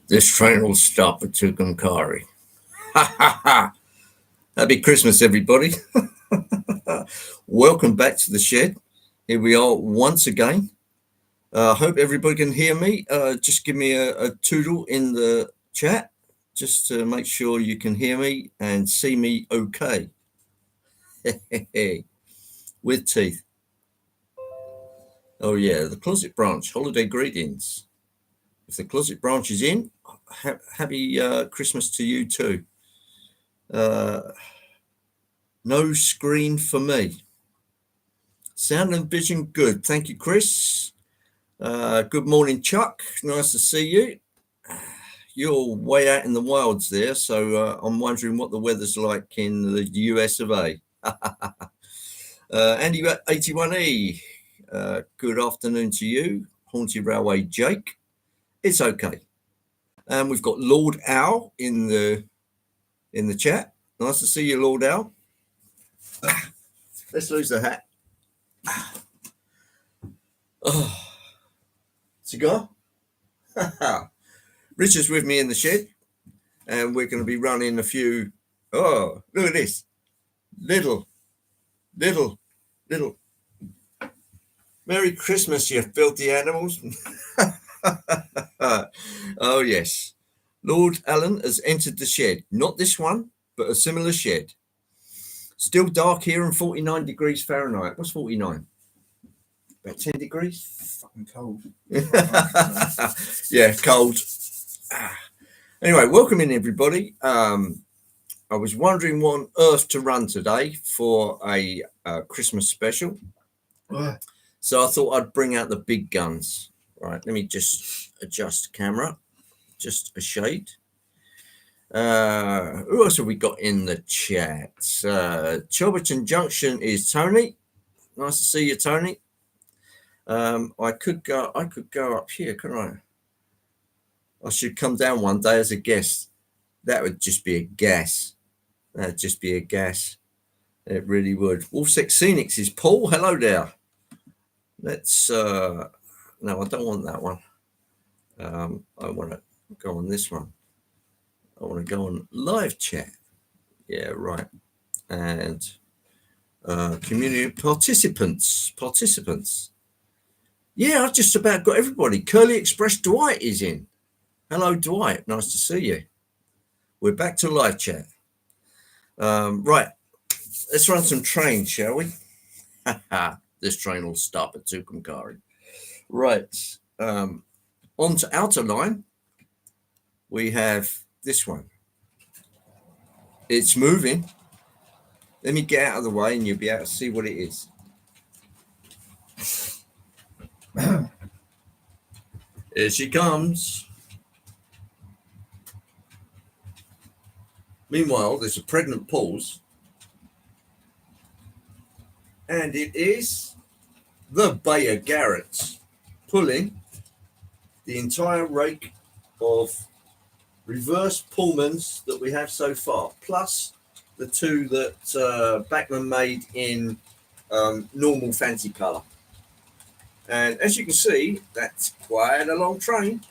This train will stop at Tucumcari. Ha ha ha! Happy Christmas, everybody. Welcome back to the shed. Here we are once again. Hope everybody can hear me. Just give me a toodle in the chat just to make sure you can hear me and see me okay. With teeth. Oh, yeah, the closet branch, holiday greetings. If the closet branch is in, happy Christmas to you too. No screen for me. Sound and vision good. Thank you, Chris. Good morning, Chuck. Nice to see you. You're way out in the wilds there, so I'm wondering what the weather's like in the US of A. Andy 81E, good afternoon to you. Haunted Railway Jake. It's okay. And we've got Lord Owl in the chat. Nice to see you, Lord Owl. Let's lose the hat. Oh. Cigar? Richard's with me in the shed, and we're going to be running a few. Oh, look at this. Little. Merry Christmas, you filthy animals. Oh, yes. Lord Allen has entered the shed. Not this one, but a similar shed. Still dark here and 49 degrees Fahrenheit. What's 49? About 10 degrees? Fucking cold. Yeah, cold. Anyway, welcome in, everybody. I was wondering what on earth to run today for a Christmas special. So I thought I'd bring out the big guns. Right, let me just adjust the camera. Just a shade. Who else have we got in the chat? Chelverton Junction is Tony. Nice to see you, Tony. I could go up here, couldn't I? I should come down one day as a guest. That would just be a gas. That'd just be a gas. It really would. Wolfsex Scenics is Paul. Hello there. Let's no, I don't want that one. I want to go on this one. I want to go on live chat. Yeah, right. And community participants. Yeah, I've just about got everybody. Curly Express Dwight is in. Hello, Dwight. Nice to see you. We're back to live chat. Right. Let's run some trains, shall we? This train will stop at Tucumcari. Right. On to outer line, we have this one. It's moving. Let me get out of the way and you'll be able to see what it is. Here she comes. Meanwhile, there's a pregnant pause. And it is the Bayer Garrett pulling the entire rake of reverse Pullmans that we have so far, plus the two that Bachman made in normal fancy colour. And as you can see, that's quite a long train.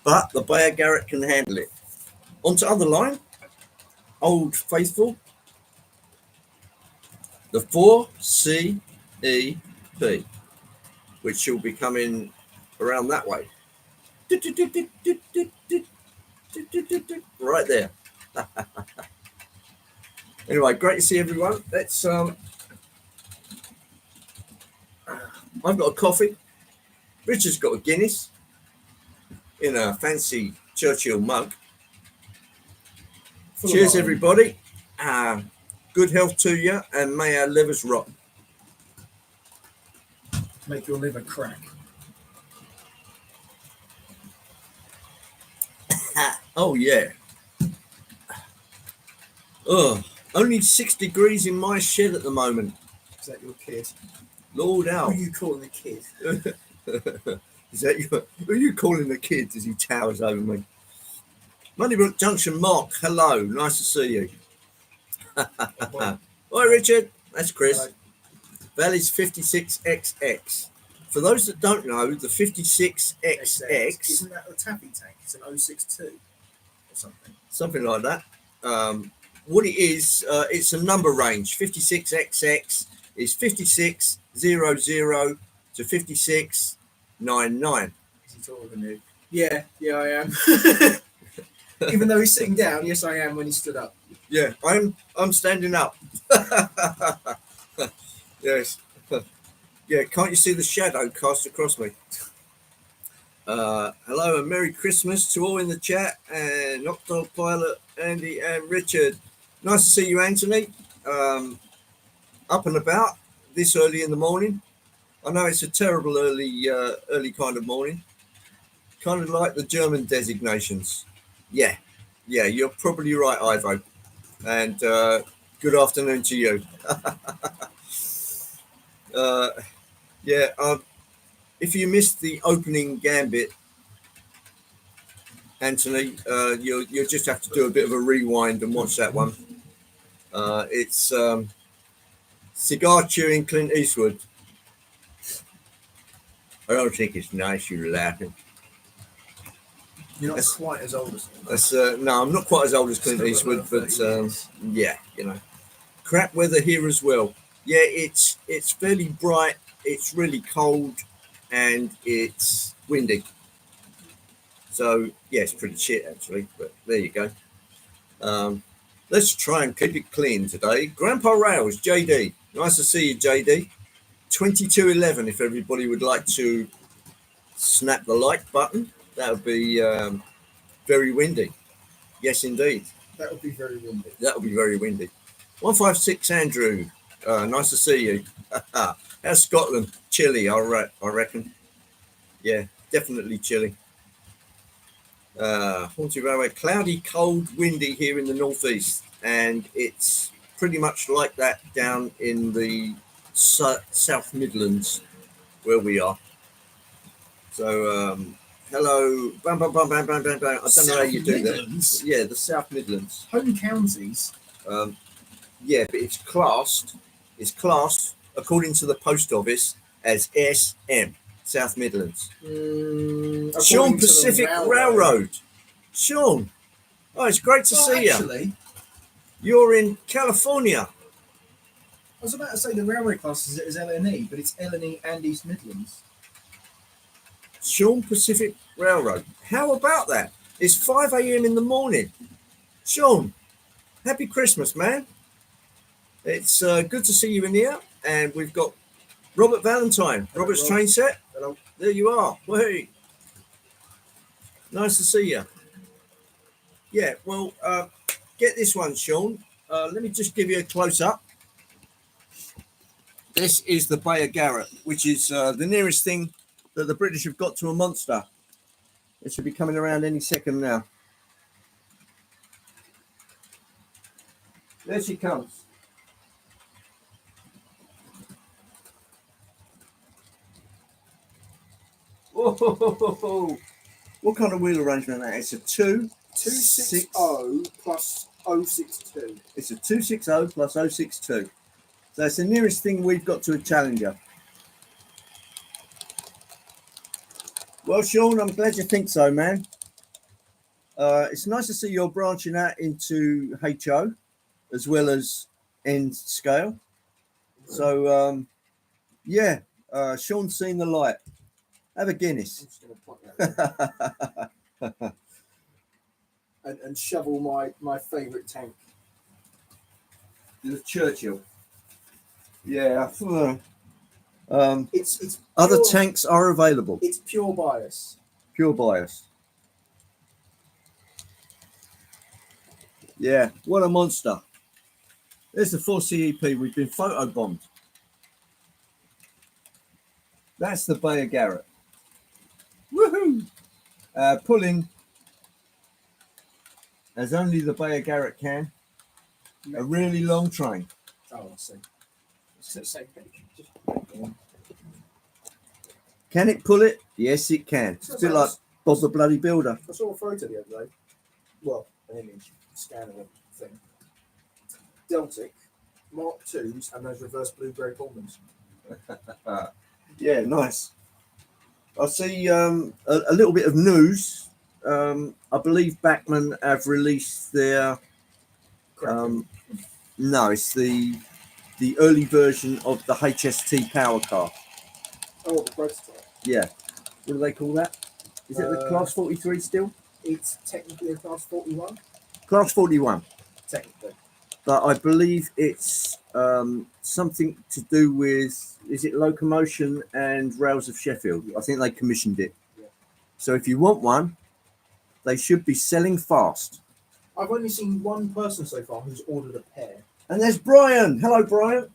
But the Bayer Garrett can handle it. On to other line, Old Faithful, the 4CEP, which will be coming around that way. Right there. Anyway, great to see everyone. Let's I've got a coffee. Richard's got a Guinness in a fancy Churchill mug. Cheers, everybody. Good health to you, and may our livers rot. Make your liver crack. Oh, yeah. Oh, only 6 degrees in my shed at the moment. Is that your kid? Lord Owl. Who are you calling the kid? Is that you? Who are you calling the kid as he towers over me? Moneybrook Junction Mark, hello. Nice to see you. Hi, Richard. That's Chris. Hello. Valley's 56XX. For those that don't know, the 56XX, Isn't that a taffy tank? It's an 062 or something. something like that. What it is, it's a number range. 56XX is 5600 to 5699. Is he taller than you? Yeah, I am. Even though he's sitting down, yes, I am when he stood up. Yeah, I'm standing up. Yes. Yeah, can't you see the shadow cast across me? Hello and Merry Christmas to all in the chat, and Hotdog Pilot, Andy and Richard. Nice to see you, Anthony. Up and about this early in the morning. I know it's a terrible early kind of morning. Kind of like the German designations. Yeah, you're probably right, Ivo. And good afternoon to you. If you missed the opening gambit, Anthony, you'll just have to do a bit of a rewind and watch that one. It's cigar chewing Clint Eastwood. I don't think it's nice you're laughing. You're not quite as old as him. No, I'm not quite as old as Clint Eastwood, but yeah, crap weather here as well. Yeah, it's fairly bright. It's really cold, and it's windy. So yeah, it's pretty shit actually. But there you go. Let's try and keep it clean today. Grandpa Rails, JD. Nice to see you, JD. 2211. If everybody would like to snap the like button, that would be very windy. Yes, indeed. That would be very windy. That would be very windy. 156 Andrew. Nice to see you. How's Scotland? Chilly, I reckon. Yeah, definitely chilly. Haunted Railway, cloudy, cold, windy here in the northeast, and it's pretty much like that down in the South Midlands where we are. So hello, bam, bam, bam, bam, bam, bam, bam. I don't know how you do that. Yeah, the South Midlands. Home counties. Yeah, but it's classed according to the post office as SM, South Midlands. Sean, Pacific Railroad. Sean, oh, it's great to see you. You're in California. I was about to say the railway classes it as LNE, but it's LNE and East Midlands. Sean, Pacific Railroad. How about that? It's 5 a.m. in the morning. Sean, happy Christmas, man. It's good to see you in here. And we've got Robert Valentine. Hello, Robert's Rob. train set. Hello. There you are. Hey. Nice to see you. Yeah, well, get this one, Sean. Let me just give you a close-up. This is the Bay of Garrett, which is the nearest thing that the British have got to a monster. It should be coming around any second now. There she comes. Whoa. What kind of wheel arrangement is that? It's a 260 plus 062. It's a 260 plus 062. So it's the nearest thing we've got to a Challenger. Well, Sean, I'm glad you think so, man. It's nice to see you're branching out into HO as well as end scale. So, yeah, Sean's seen the light. Have a Guinness. I'm just going to plug that in. and shovel my favourite tank. The Churchill. Yeah. It's other pure, tanks are available. It's pure bias. Pure bias. Yeah, what a monster. There's the 4CEP. We've been photobombed. That's the Bay of Garrett. Woohoo! Pulling as only the Bay of Garrett can. A really long train. Oh, I see. Can it pull it? Yes, it can. It's a bit like Bob the Bloody Builder. I saw a photo the other day. Well, an image, scan of a thing. Deltic, Mark IIs, and those reverse blue-grey Pullmans. Yeah, nice. I see a little bit of news. I believe Bachmann have released their. No, it's the early version of the HST power car. Oh, the prototype. Yeah. What do they call that? Is it the Class 43 still? It's technically a Class 41. Class 41. Technically. But I believe it's something to do with, is it Locomotion and Rails of Sheffield? I think they commissioned it. Yeah. So if you want one, they should be selling fast. I've only seen one person so far who's ordered a pair. And there's Brian. Hello, Brian.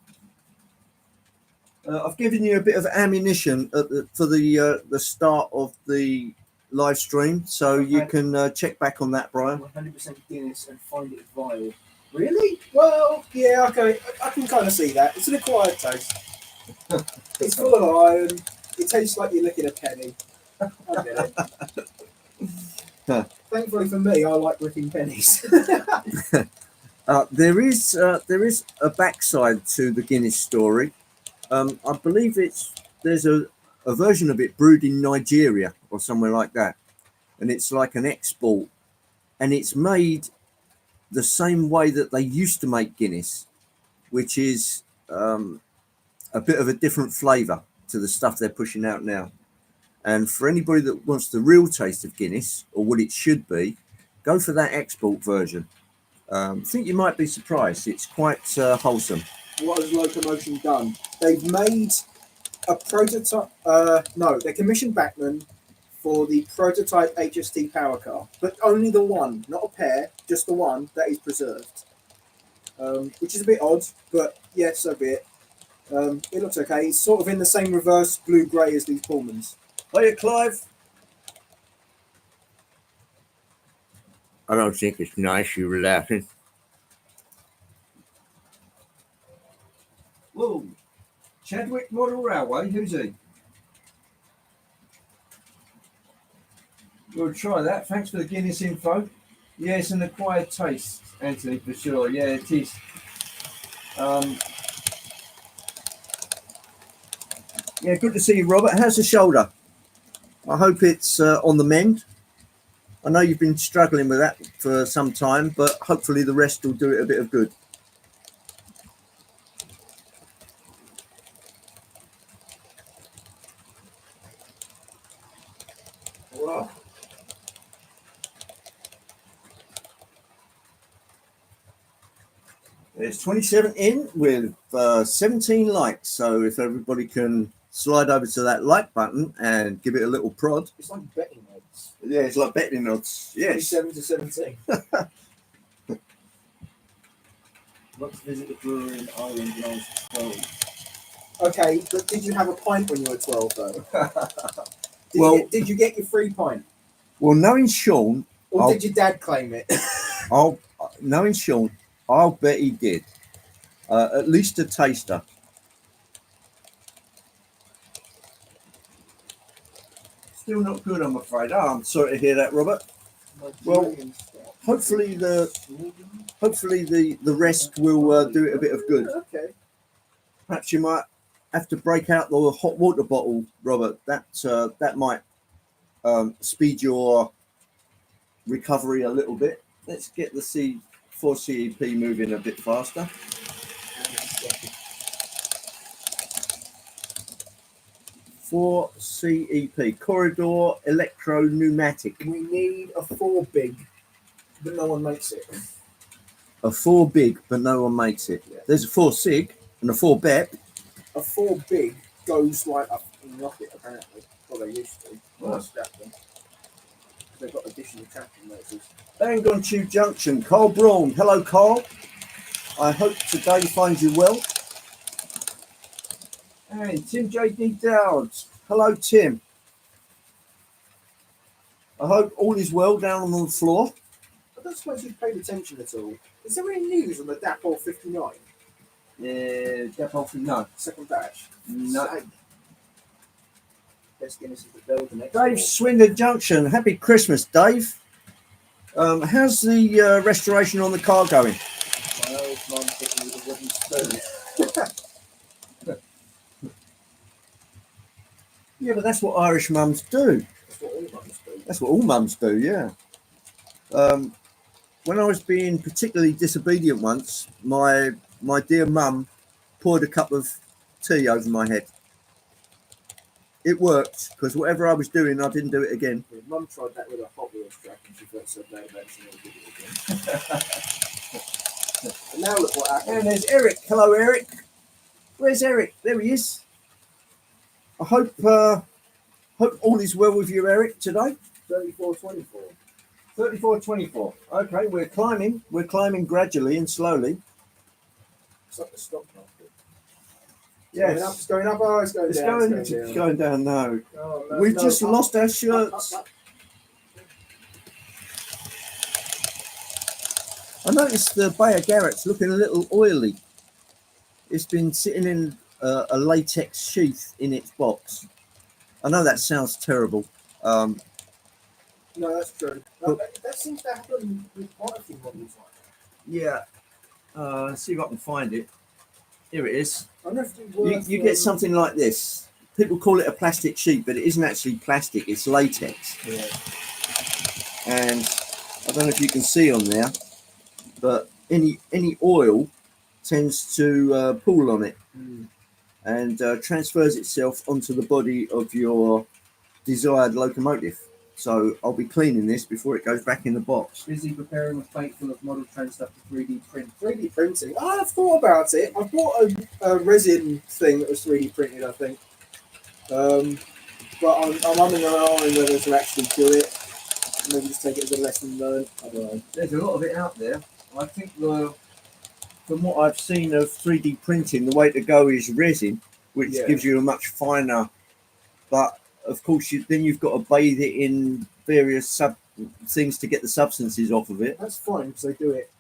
I've given you a bit of ammunition for the start of the live stream, so you can check back on that, Brian. 100% Guinness and find it vile. Really? Well, yeah, okay. I can kind of see that. It's an acquired taste. It's full of iron. It tastes like you're licking a penny. I get it. Thankfully for me, I like licking pennies. There is a backside to the Guinness story. I believe there's a version of it brewed in Nigeria or somewhere like that, and it's like an export, and it's made the same way that they used to make Guinness, which is a bit of a different flavour to the stuff they're pushing out now. And for anybody that wants the real taste of Guinness, or what it should be, go for that export version. I think you might be surprised. It's quite wholesome. What has Locomotion done? They've made a prototype. No, they commissioned Bachmann for the prototype HST power car, but only the one, not a pair, just the one that is preserved. Which is a bit odd, but yeah, so be it. It looks okay. It's sort of in the same reverse blue-grey as these Pullmans. Hiya, Clive. I don't think it's nice you were laughing. Whoa. Chadwick Model Railway, who's he? We'll try that. Thanks for the Guinness info. Yeah, it's an acquired taste, Anthony, for sure. Yeah, it is. Yeah, good to see you, Robert. How's the shoulder? I hope it's on the mend. I know you've been struggling with that for some time, but hopefully the rest will do it a bit of good. Wow. There's 27 in with 17 likes. So if everybody can slide over to that like button and give it a little prod. It's like betting odds. Yeah, it's like betting odds. Yes. 27 to 17. Went to visit the brewery in Ireland when I was 12. Okay, but did you have a pint when you were 12 though? Did you get your free pint? Well, knowing Sean, or did your dad claim it? Knowing Sean, I'll bet he did. At least a taster. Still not good, I'm afraid. Oh, I'm sorry to hear that, Robert. Well, hopefully the rest will do it a bit of good. Okay. Perhaps you might have to break out the hot water bottle, Robert. That might speed your recovery a little bit. Let's get the C4 CEP moving a bit faster. For CEP, corridor electro pneumatic. We need a 4 big, but no one makes it. A 4 big, but no one makes it. Yeah. There's a 4 sig and a 4 BEP. A 4 big goes like up in rocket, apparently. Well, they used to. Well, scrapped them. They've got additional tracking motors. Bang on Tube Junction, Carl Braun. Hello, Carl. I hope today finds you well. And Tim J.D. Dowds. Hello, Tim. I hope all is well down on the floor. I don't suppose you've paid attention at all. Is there any news on the Dapol 59? Yeah, Dapol 59. Second batch? No. Best Guinness is the bell the next Dave Swindon Junction. Happy Christmas, Dave. How's the restoration on the car going? My old mum hit me with a wooden spoon. Yeah, but that's what Irish mums do. That's what all mums do. That's what all mums do, yeah. When I was being particularly disobedient once, my dear mum poured a cup of tea over my head. It worked because whatever I was doing, I didn't do it again. Yeah, Mum tried that with a Hot Wheels track and she felt so bad about it, she never did it again. And now look what happened. And there's Eric. Hello, Eric. Where's Eric? There he is. I hope all is well with you, Eric, today. 34-24. 34-24. Okay, we're climbing. We're climbing gradually and slowly. It's like the stock market. Yes. It's going up. Oh, it's going down. It's going down. No. Oh, no, We've no, just lost our up, shirts. up. I noticed the Bayer Garrett's looking a little oily. It's been sitting in a latex sheath in its box. I know that sounds terrible. No, that's true. That seems to happen with quite a few models like that. Yeah. Let's see if I can find it. Here it is. I don't know if it's worth, You get something like this. People call it a plastic sheet, but it isn't actually plastic. It's latex. Yeah. And I don't know if you can see on there, but any oil tends to pool on it and transfers itself onto the body of your desired locomotive. So I'll be cleaning this before it goes back in the box. Busy preparing a plate full of model train stuff to 3D print. 3D printing? I've thought about it. I bought a resin thing that was 3D printed, I think. But I'm umming and ahhing whether to actually do it. Maybe just take it as a lesson learned. I don't know. There's a lot of it out there. I think from what I've seen of 3D printing, the way to go is resin, which gives you a much finer, but of course then you've got to bathe it in various things to get the substances off of it. That's fine because they do it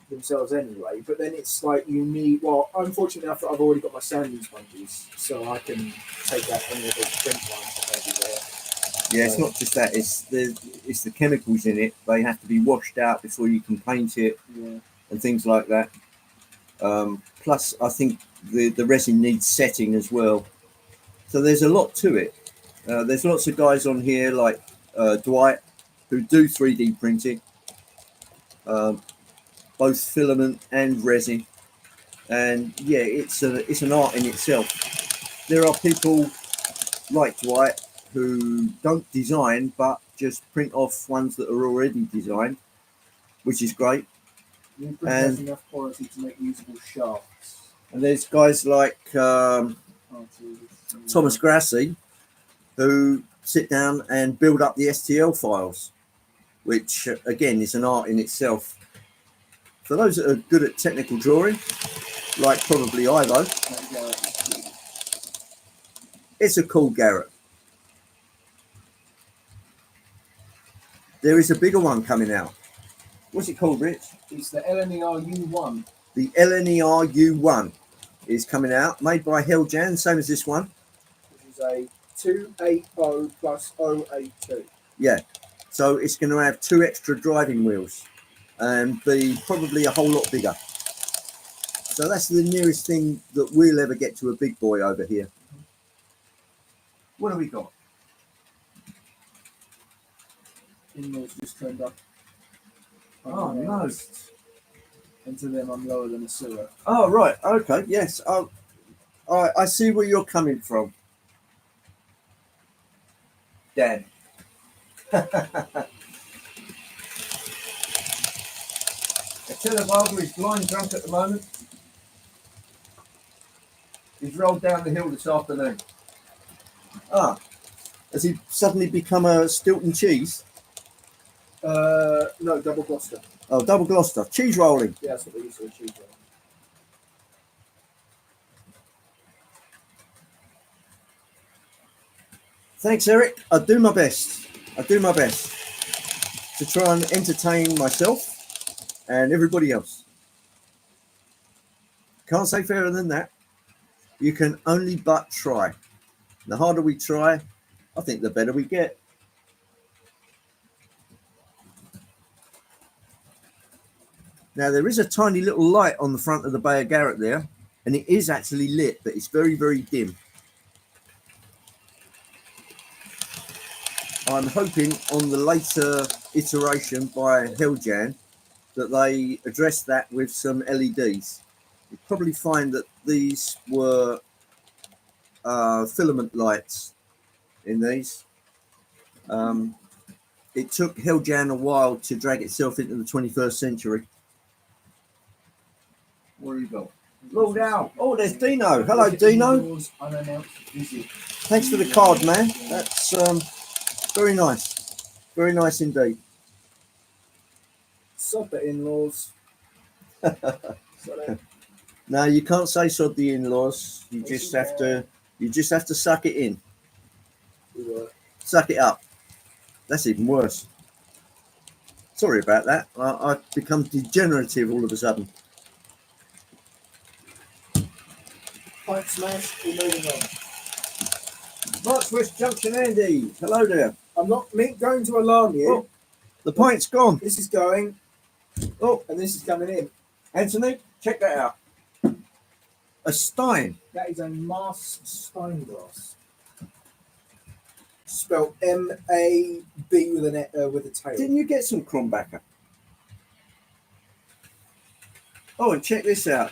themselves anyway, but then it's like you need, well, unfortunately I've already got my sanding sponges, so I can take out any of those print lines that may be there. Yeah, it's not just that, it's the chemicals in it. They have to be washed out before you can paint it and things like that. Plus I think the resin needs setting as well. So there's a lot to it. There's lots of guys on here like Dwight who do 3D printing, both filament and resin, and yeah, it's an art in itself. There are people like Dwight who don't design but just print off ones that are already designed, which is great. You print has enough quality to make usable shafts. And there's guys like Thomas Grassi who sit down and build up the STL files, which again is an art in itself. For those that are good at technical drawing, like probably I though, it's a cool Garrett. There is a bigger one coming out. What's it called, Rich? It's the LNER U1. The LNER U1 is coming out, made by Helljan, same as this one. This is a 280 plus 082. Yeah, so it's going to have 2 extra driving wheels and be probably a whole lot bigger. So that's the nearest thing that we'll ever get to a big boy over here. What have we got? In-laws just turned up. Oh, no. And to them, I'm lower than a sewer. Oh, right. Okay. Yes. Oh, I see where you're coming from, Dad. Attila Varga is blind drunk at the moment. He's rolled down the hill this afternoon. Ah, has he suddenly become a Stilton cheese? No, double Gloucester. Oh, double Gloucester. Cheese rolling. Yeah, that's what they used to achieve. Thanks, Eric. I do my best. I do my best to try and entertain myself and everybody else. Can't say fairer than that. You can only but try. The harder we try, I think the better we get. Now, there is a tiny little light on the front of the Bayer Garrett there, and it is actually lit, but it's very, very dim. I'm hoping on the later iteration by Helljan that they address that with some LEDs. You'll probably find that these were filament lights in these. It took Helljan a while to drag itself into the 21st century. What do you got? Lord Al. Oh, there's Dino. Hello, Dino. Thanks for the card, man. That's very nice. Very nice indeed. Sod the in-laws. No, you can't say sod the in-laws. You just have to. You just have to suck it in. Suck it up. That's even worse. Sorry about that. I've become degenerative all of a sudden. Pipe smash. We're moving on. Markswich Junction, Andy. Hello there. I'm not going to alarm you. Oh, the pint's gone. This is going. Oh, and this is coming in. Anthony, check that out. A Stein. That is a Mars Stein glass. Spelled M-A-B with a tail. Didn't you get some Krombacher? Oh, and check this out.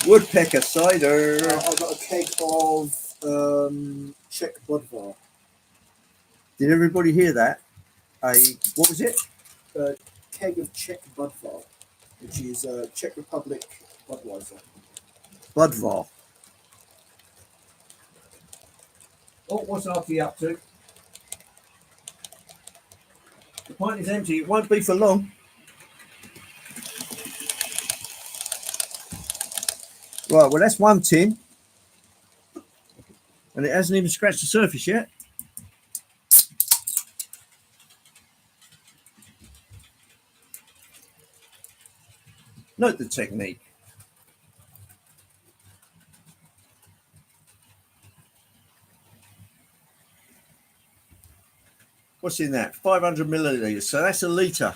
Woodpecker cider. I've got a keg of Czech Budvar. Did everybody hear that? What was it? A keg of Czech Budvar, which is Czech Republic Budweiser. Budvar. Oh, what's Artie up to? The pint is empty. It won't be for long. Right, well, that's one tin. And it hasn't even scratched the surface yet. Note the technique. What's in that? 500 milliliters. So that's a litre.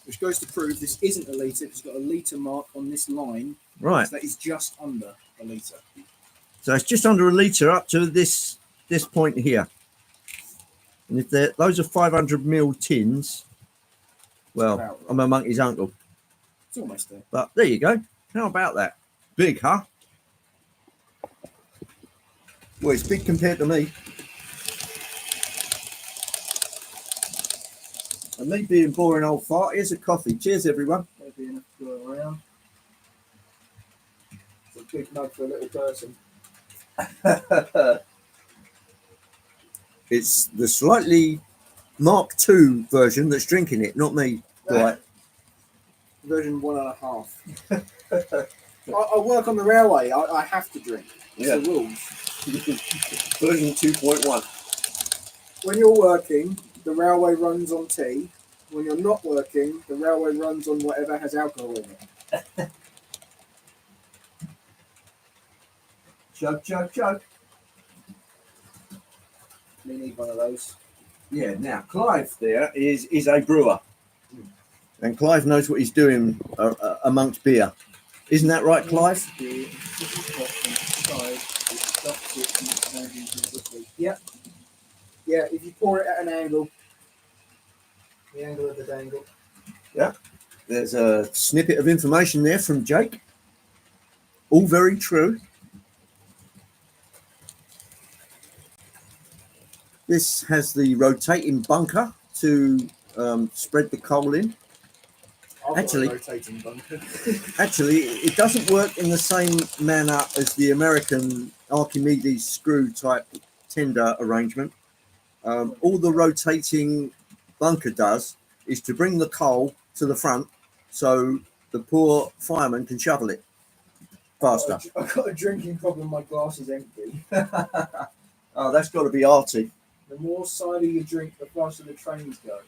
Which goes to prove this isn't a litre because it's got a litre mark on this line. Right. So that is just under a litre. So it's just under a litre up to this point here. And if those are 500 ml tins, well, right. I'm a monkey's uncle. It's almost there. But there you go. How about that? Big, huh? Well, it's big compared to me. And me being boring old fart, here's a coffee. Cheers, everyone. Maybe enough to go around. It's a big mug for a little person. It's the slightly Mark II version that's drinking it, not me. Right. Version 1.5. I work on the railway. I have to drink. It's the rules. Version 2.1. When you're working, the railway runs on tea. When you're not working, the railway runs on whatever has alcohol in it. Chug, chug, chug. We need one of those. Yeah, now Clive there is a brewer. And Clive knows what he's doing amongst beer. Isn't that right, Clive? Yeah. Yeah, if you pour it at an angle, the angle of the dangle. Yeah. There's a snippet of information there from Jake. All very true. This has the rotating bunker to spread the coal in. Actually, it doesn't work in the same manner as the American Archimedes screw type tender arrangement. All the rotating bunker does is to bring the coal to the front so the poor fireman can shovel it faster. I've got a drinking problem. My glass is empty. Oh, that's got to be arty. The more cider you drink, the faster the trains go.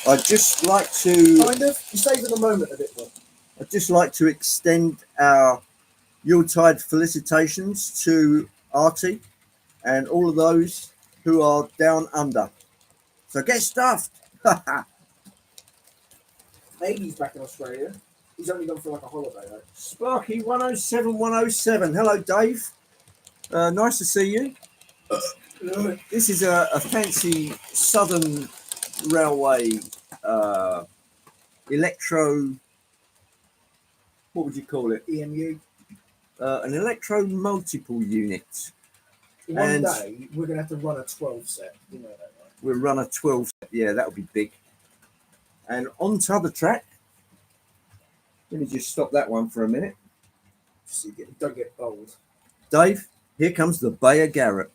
I'd just like to... Kind of. You save at the moment a bit more. I'd just like to extend our Yuletide felicitations to Artie and all of those who are down under. So get stuffed. Amy's back in Australia. He's only gone for like a holiday, though. Sparky 107 107. Hello, Dave. Nice to see you. This is a fancy Southern Railway electro. What would you call it? EMU. An electro multiple unit. One And- day we're gonna have to run a 12 set. You know that, right? We'll run a 12. Yeah, that'll be big. And on to the track. Let me just stop that one for a minute. So you don't get bold. Dave, here comes the Bayer Garrett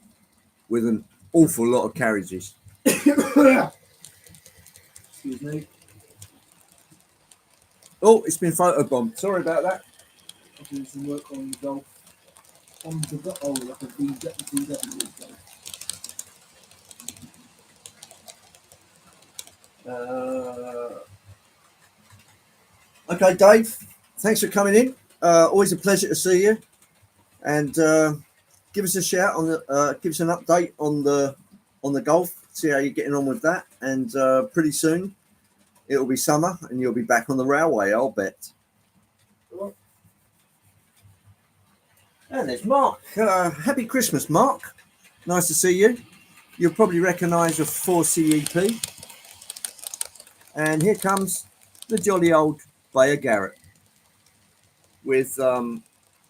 with an awful lot of carriages. Excuse me. Oh, it's been photobombed. Sorry about that. I'm doing some work on the golf. On the like a VW golf. Okay, Dave. Thanks for coming in. Always a pleasure to see you. And give us a shout on the. Give us an update on the golf. See how you're getting on with that. And pretty soon, it'll be summer, and you'll be back on the railway. I'll bet. And there's Mark. Happy Christmas, Mark. Nice to see you. You'll probably recognise a 4CEP. And here comes the jolly old Bayer Garrett with a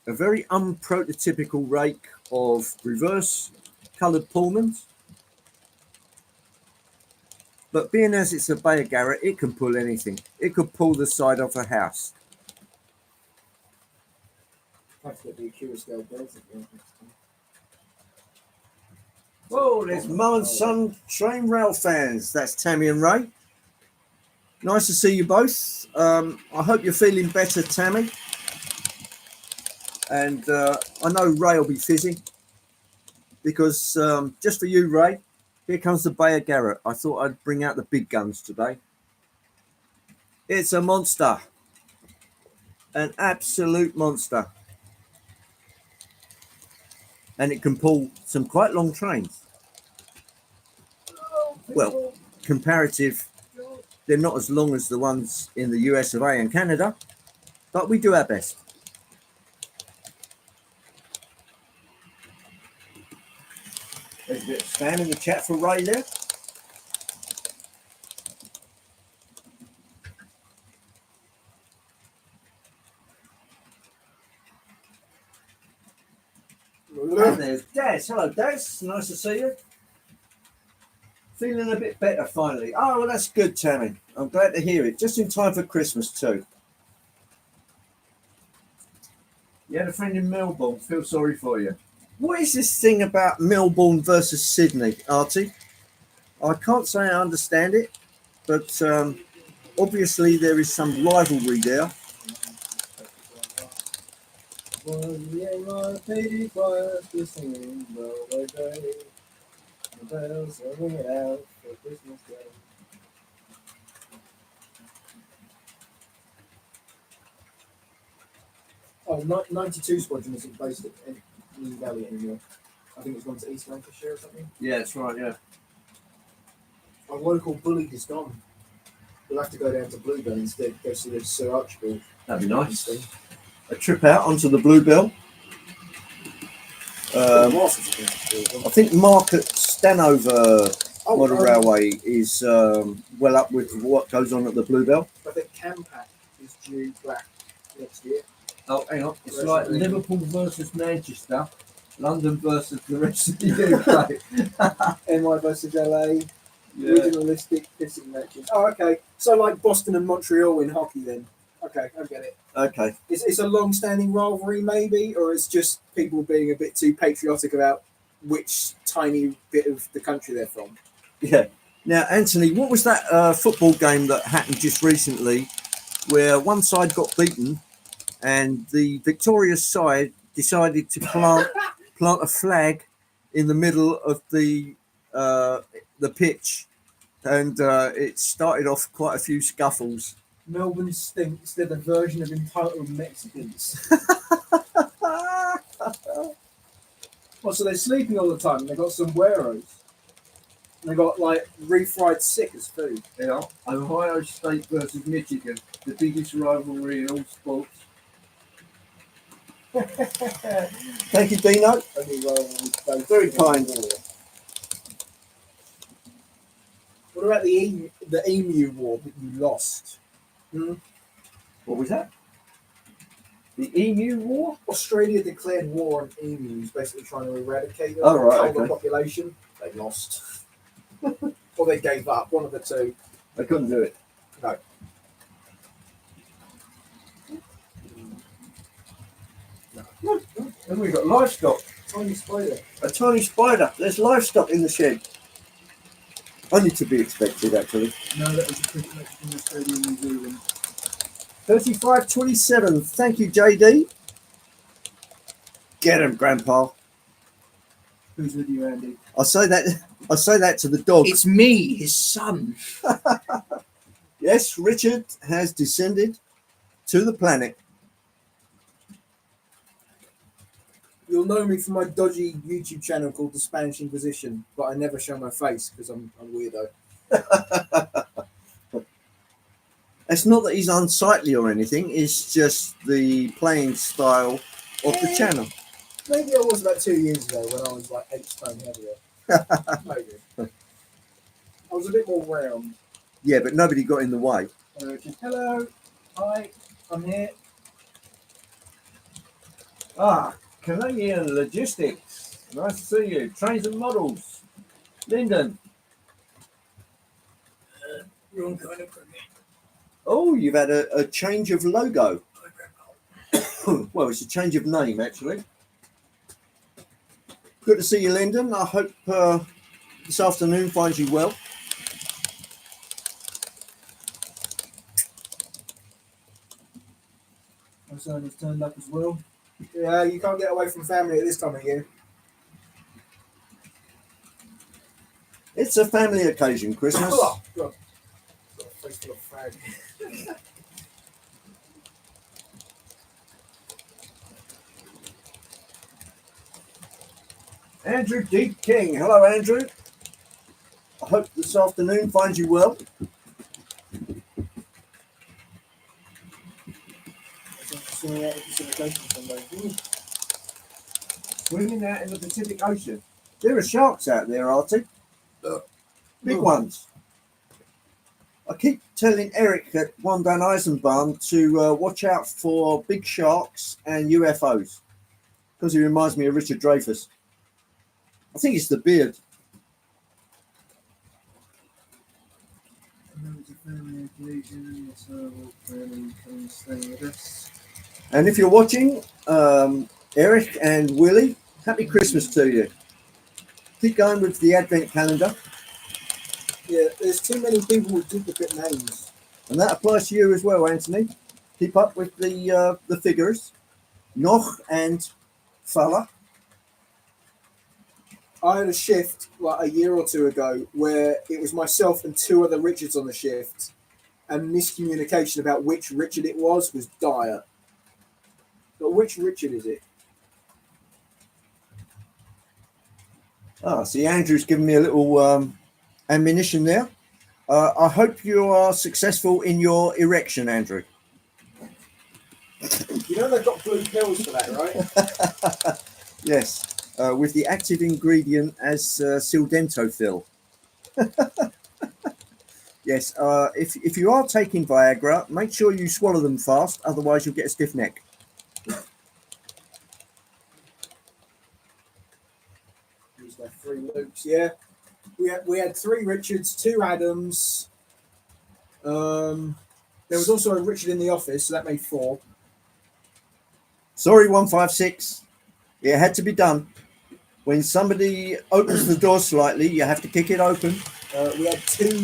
very unprototypical rake of reverse coloured Pullmans. But being as it's a Bayer Garrett, it can pull anything. It could pull the side off a house. Have to get the Acura scale built. Whoa, there's Mum and Son train rail fans. That's Tammy and Ray. Nice to see you both. I hope you're feeling better, Tammy. And I know Ray will be fizzy because just for you, Ray, here comes the Bayer Garrett. I thought I'd bring out the big guns today. It's a monster. An absolute monster. And it can pull some quite long trains. Well, comparative, they're not as long as the ones in the US of A and Canada, but we do our best. There's a bit of spam in the chat for Ray there. And there's Daz. Hello, Daz. Nice to see you. Feeling a bit better finally. Oh, well, that's good, Tammy. I'm glad to hear it. Just in time for Christmas too. You had a friend in Melbourne. Feel sorry for you. What is this thing about Melbourne versus Sydney, Artie? I can't say I understand it, but obviously there is some rivalry there. Oh, 92 Squadron isn't based at New Valley anymore. I think it's gone to East Lancashire or something. Yeah, that's right, yeah. Our local bully is gone. We'll have to go down to Bluebell instead, go see the Sir Archibald. That'd be nice. A trip out onto the Bluebell. I think Mark at Stanover Model Railway is well up with what goes on at the Bluebell. I think Campac is due back next year. Oh, hang on. It's like Liverpool versus Manchester, London versus the rest of the UK. NY versus LA, regionalistic pissing matches. Oh, okay. So like Boston and Montreal in hockey then. Okay, I get it. Okay. It's a long-standing rivalry maybe, or it's just people being a bit too patriotic about which tiny bit of the country they're from. Yeah. Now, Anthony, what was that football game that happened just recently where one side got beaten and the victorious side decided to plant a flag in the middle of the pitch, and it started off quite a few scuffles. Melbourne stinks. They're the version of entitled Mexicans. Well, so they're sleeping all the time and they've got sombreros. They got like refried sick as food. Yeah. Ohio State versus Michigan, the biggest rivalry in all sports. Thank you, Dino. Very kind. What about the Emu War that you lost? What was that? The Emu War? Australia declared war on emus, basically trying to eradicate them. Oh, right, Control the okay. population. They lost. Or they gave up, one of the two. They couldn't do it. No. And we've got livestock. Tiny spider. A tiny spider. There's livestock in the shed. Only to be expected, actually. No, that was a cricket match in Australia and New Zealand. 35-27. Thank you, JD. Get him, Grandpa. Who's with you, Andy? I say that to the dog. It's me, his son. Yes, Richard has descended to the planet. You'll know me from my dodgy YouTube channel called The Spanish Inquisition, but I never show my face because I'm a weirdo. It's not that he's unsightly or anything. It's just the playing style of the channel. Maybe I was about 2 years ago when I was like 8 stone heavier. Maybe. I was a bit more round. Yeah, but nobody got in the way. Just, hello, hi, I'm here. Canadian Logistics. Nice to see you. Trains and models. Lyndon. Wrong kind of cricket. Oh, you've had a change of logo. Well, it's a change of name, actually. Good to see you, Lyndon. I hope this afternoon finds you well. My son has turned up as well. Yeah, you can't get away from family at this time of year. It's a family occasion, Christmas. Oh, God. Got a face full of fag. Andrew D. King. Hello, Andrew. I hope this afternoon finds you well. Swimming out in the Pacific Ocean. There are sharks out there, Artie. Big ones. I keep telling Eric at One Down Eisenbahn to watch out for big sharks and UFOs because he reminds me of Richard Dreyfuss. I think it's the beard. And if you're watching, Eric and Willie, happy Christmas to you. Keep going with the Advent calendar. Yeah, there's too many people with duplicate names. And that applies to you as well, Anthony. Keep up with the figures. Noch and Fala. I had a shift like a year or two ago where it was myself and 2 other Richards on the shift, and miscommunication about which Richard it was dire. But which Richard is it? See, Andrew's given me a little ammunition there. I hope you are successful in your erection, Andrew. You know they've got blue pills for that, right? Yes, with the active ingredient as sildenafil. Yes, if you are taking Viagra, make sure you swallow them fast, otherwise you'll get a stiff neck. These are 3 Lukes, yeah. We had 3 Richards, 2 Adams. There was also a Richard in the office, so that made 4. Sorry, 156. It had to be done. When somebody opens the door slightly, you have to kick it open. We had two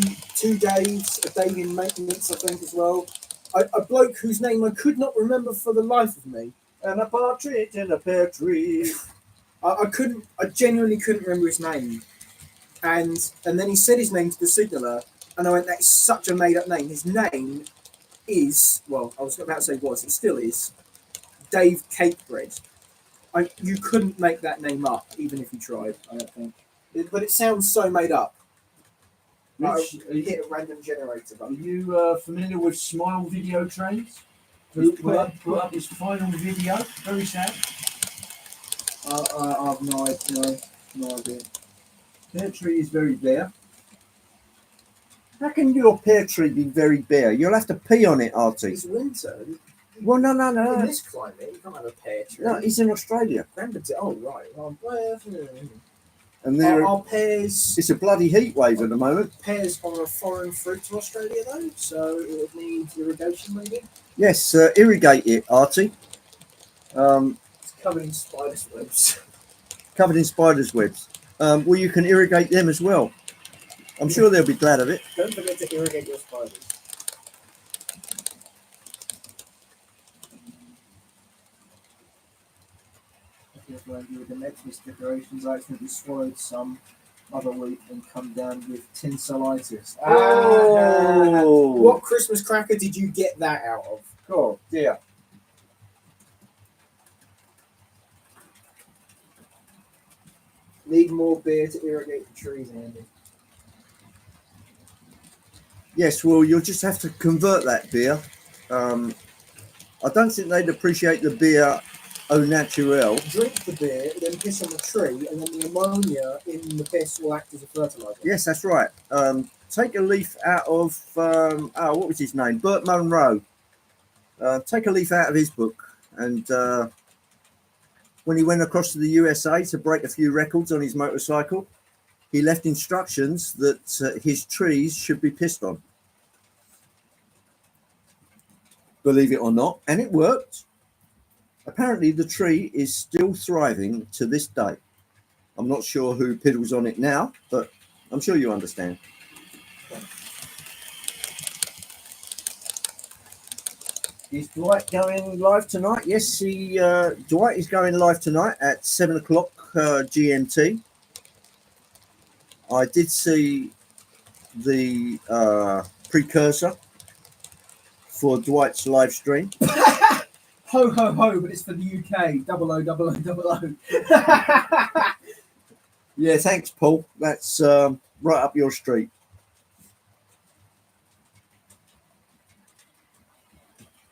Daves, a Dave in maintenance, I think, as well. A bloke whose name I could not remember for the life of me. And a partridge in a pear tree. I genuinely couldn't remember his name. And then he said his name to the signaller, and I went, that is such a made-up name. His name is, well, I was about to say was, it still is, Dave Cakebread. You couldn't make that name up, even if you tried, I don't think. But it sounds so made up. Rich, Hit a random generator are button. you familiar with Smile Video Trains? Who put up his final video? Very sad. I've no idea. Pear tree is very bare. How can your pear tree be very bare? You'll have to pee on it, Artie. It's winter. Well, no. In this climate, you can't have a pear tree. No, he's in Australia. Oh, right. And there, Are pears it's a bloody heat wave at the moment. pears are a foreign fruit to Australia though, so it would need irrigation maybe. Yes, irrigate it, Artie. It's covered in spiders' webs. Covered in spiders' webs. Well, you can irrigate them as well. I'm sure they'll be glad of it. Don't forget to irrigate your spiders. With the Xmas decorations, I accidentally swallowed some other week and come down with tinselitis. Oh! What Christmas cracker did you get that out of? Oh dear. Need more beer to irrigate the trees, Andy. Yes, well, you'll just have to convert that beer. I don't think they'd appreciate the beer au naturel. Drink the beer, then piss on the tree, and then the ammonia in the piss will act as a fertilizer. Yes, that's right. Take a leaf out of, what was his name? Burt Munro. Take a leaf out of his book. And when he went across to the USA to break a few records on his motorcycle, he left instructions that his trees should be pissed on. Believe it or not, and it worked. Apparently, the tree is still thriving to this day. I'm not sure who piddles on it now, but I'm sure you understand. Is Dwight going live tonight? Yes, Dwight is going live tonight at 7 o'clock GMT. I did see the precursor for Dwight's live stream. Ho ho ho, but it's for the UK. 000000. Yeah, thanks, Paul. That's right up your street.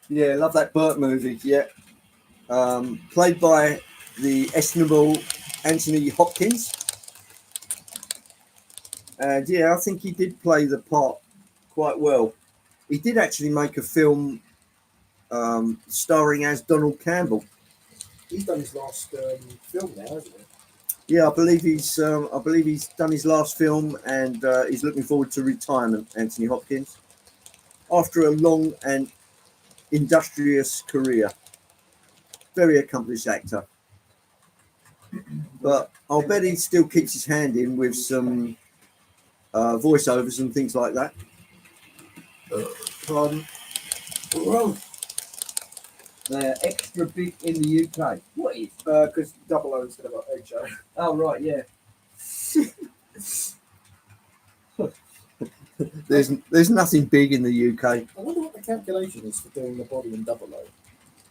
Yeah, love that Burt movie. Yeah, played by the estimable Anthony Hopkins. And yeah, I think he did play the part quite well. He did actually make a film starring as Donald Campbell. He's done his last film now, hasn't he? Yeah, I believe he's done his last film, and he's looking forward to retirement. Anthony Hopkins, after a long and industrious career, very accomplished actor. But I'll bet he still keeps his hand in with some voiceovers and things like that. Pardon? They're extra big in the UK. What is? Because 00 instead of HO. Oh right, yeah. There's nothing big in the UK. I wonder what the calculation is for doing the body in 00.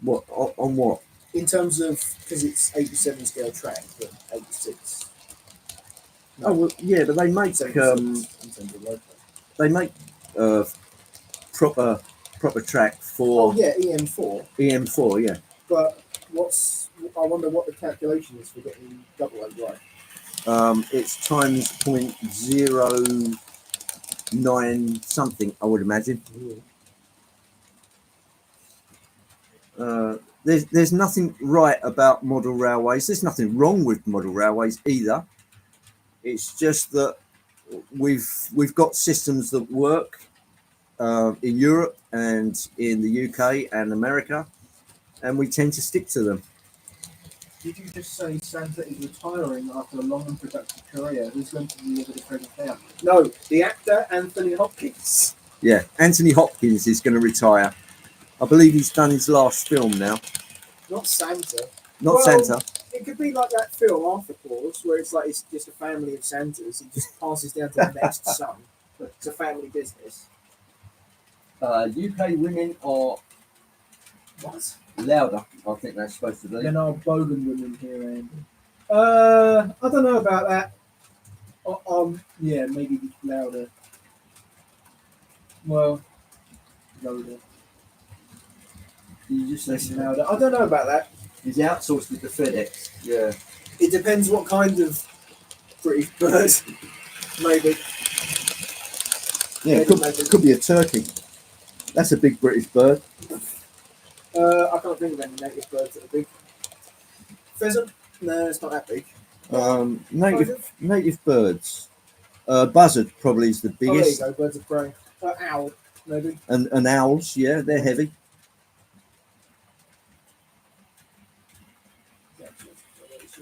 What on what? In terms of, because it's 87 scale track, but 86. No, Oh well, yeah, but they make 76 in terms of local. they make proper track for Oh yeah, EM4. EM4. Yeah. But I wonder what the calculation is for getting 00 right. It's times 0.09 something, I would imagine. There's nothing right about model railways. There's nothing wrong with model railways either. It's just that we've got systems that work in Europe and in the UK and America, and we tend to stick to them. Did you just say Santa is retiring after a long and productive career? Who's going to deliver the present now? No, the actor Anthony Hopkins. Yeah, Anthony Hopkins is going to retire. I believe he's done his last film now. Not Santa. Not Well, Santa. It could be like that film After Claus, where it's like it's just a family of Santas. He just passes down to the next son. But it's a family business. UK women are What? louder. I think that's supposed to be. Then our Bogan women here, Andy. I don't know about that. Yeah, maybe louder. Well, no, you just listen now. I don't know about that. He's outsourced it to FedEx. Yeah. It depends what kind of British bird. Maybe. Yeah, Maybe, maybe. it could be a turkey. That's a big British bird. I can't think of any native birds that are big. Pheasant? No, it's not that big. Native birds. Buzzard probably is the Oh, there you biggest. go, birds of prey. Owl, maybe. And owls, yeah, they're heavy.